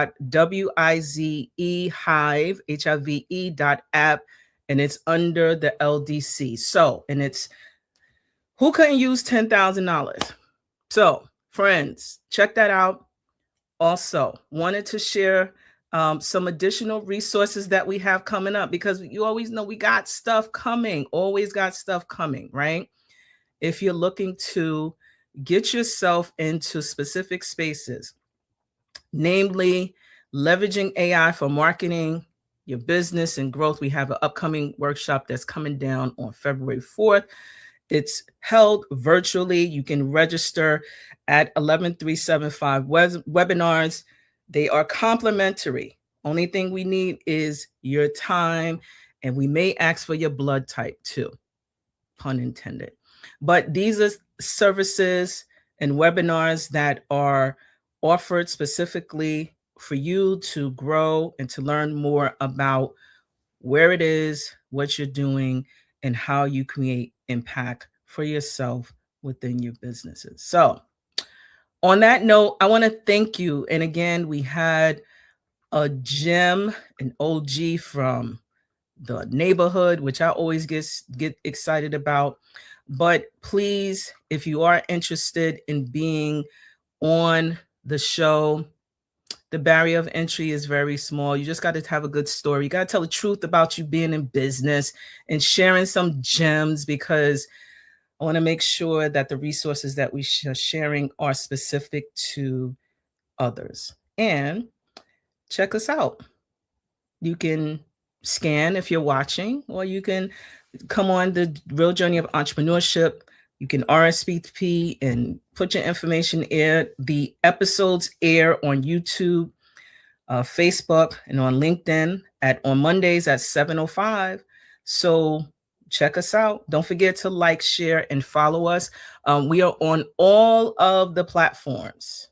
hive, Hive.app, and it's under the LDC. So, and it's Who couldn't use $10,000? So, friends, check that out. Also, wanted to share some additional resources that we have coming up, because you always know we got stuff coming, always got stuff coming, right? If you're looking to get yourself into specific spaces, namely leveraging AI for marketing, your business and growth, we have an upcoming workshop that's coming down on February 4th. It's held virtually. You can register at 11375 webinars. They are complimentary. Only thing we need is your time, and we may ask for your blood type too, pun intended. But these are services and webinars that are offered specifically for you to grow and to learn more about where it is, what you're doing, and how you create impact for yourself within your businesses. So, on that note, I want to thank you. And again, we had a gem, an OG from the neighborhood, which I always get excited about. But please, if you are interested in being on the show, the barrier of entry is very small. You just got to have a good story. You got to tell the truth about you being in business and sharing some gems, because I want to make sure that the resources that we are sharing are specific to others. And check us out. You can scan if you're watching, or you can come on the Real Journey of Entrepreneurship. You can RSVP and put your information in. The episodes air on YouTube, Facebook, and on LinkedIn on Mondays at 7:05. So check us out. Don't forget to like, share, and follow us. We are on all of the platforms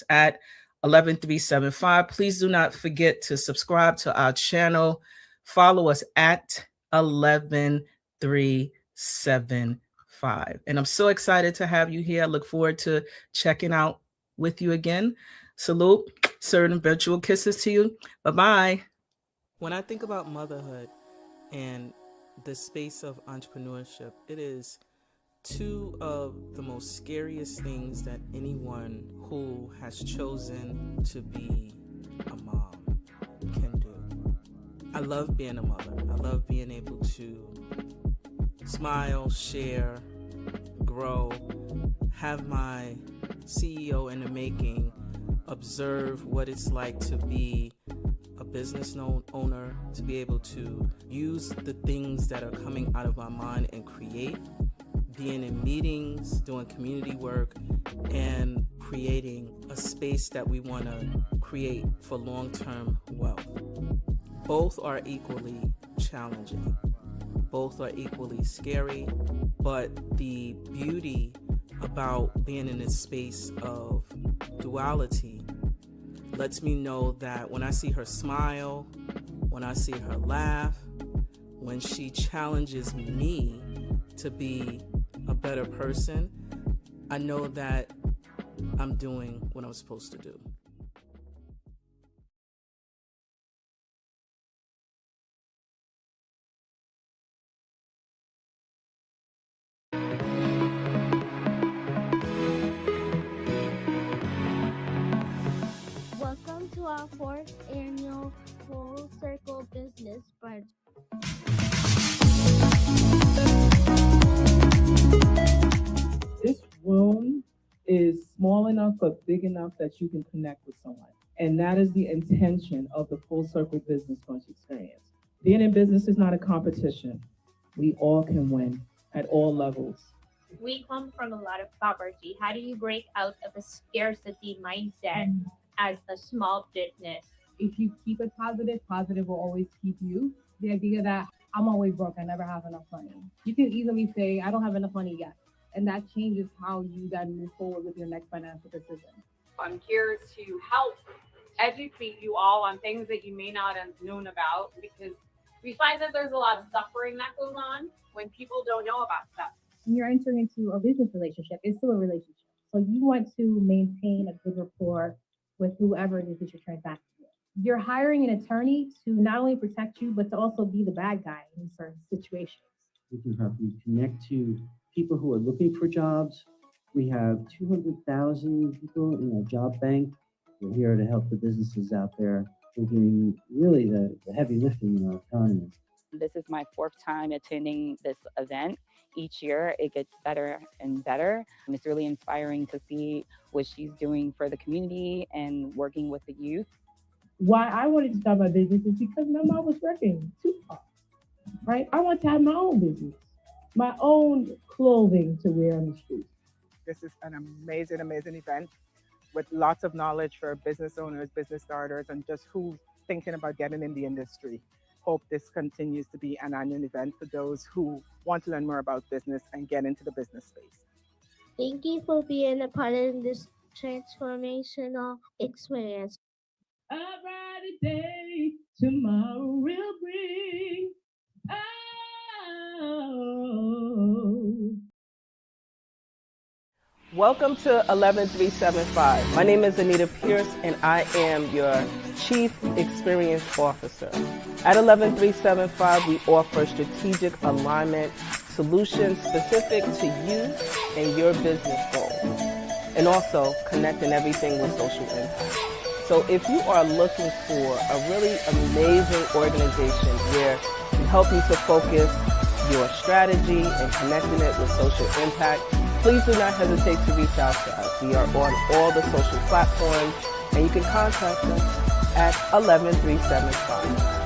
at 11375. Please do not forget to subscribe to our channel. Follow us at 11375. And I'm so excited to have you here. I look forward to checking out with you again. Salute, certain virtual kisses to you. Bye-bye. When I think about motherhood and the space of entrepreneurship, it is two of the most scariest things that anyone who has chosen to be a mom can do. I love being a mother. I love being able to smile, share, grow, have my CEO in the making, observe what it's like to be a business owner, to be able to use the things that are coming out of my mind and create, being in meetings, doing community work, and creating a space that we want to create for long-term wealth. Both are equally challenging. Both are equally scary, but the beauty about being in this space of duality lets me know that when I see her smile, when I see her laugh, when she challenges me to be a better person, I know that I'm doing what I'm supposed to do. Welcome to our fourth annual Full Circle Business Brunch. This room is small enough but big enough that you can connect with someone. And that is the intention of the Full Circle Business Brunch experience. Being in business is not a competition. We all can win at all levels. We come from a lot of poverty. How do you break out of a scarcity mindset as a small business? If you keep it positive, positive will always keep you. The idea that I'm always broke, I never have enough money. You can easily say, I don't have enough money yet. And that changes how you then move forward with your next financial decision. I'm here to help educate you all on things that you may not have known about, because we find that there's a lot of suffering that goes on when people don't know about stuff. When you're entering into a business relationship, it's still a relationship. So you want to maintain a good rapport with whoever it is that you're transacting with. You're hiring an attorney to not only protect you, but to also be the bad guy in certain situations. We can help you connect to people who are looking for jobs. We have 200,000 people in our job bank. We're here to help the businesses out there who are doing really the heavy lifting in our economy. This is my 4th time attending this event. Each year it gets better and better. And it's really inspiring to see what she's doing for the community and working with the youth. Why I wanted to start my business is because my mom was working too hard, right? I want to have my own business, my own clothing to wear on the street. This is an amazing, amazing event with lots of knowledge for business owners, business starters, and just who's thinking about getting in the industry. Hope this continues to be an annual event for those who want to learn more about business and get into the business space. Thank you for being a part of this transformational experience. A brighter day tomorrow will bring. Oh. Welcome to 11375. My name is Anita Pierce, and I am your Chief Experience Officer. At 11375, we offer strategic alignment solutions specific to you and your business goals, and also connecting everything with social impact. So if you are looking for a really amazing organization where we help you to focus your strategy and connecting it with social impact, please do not hesitate to reach out to us. We are on all the social platforms, and you can contact us at 11375.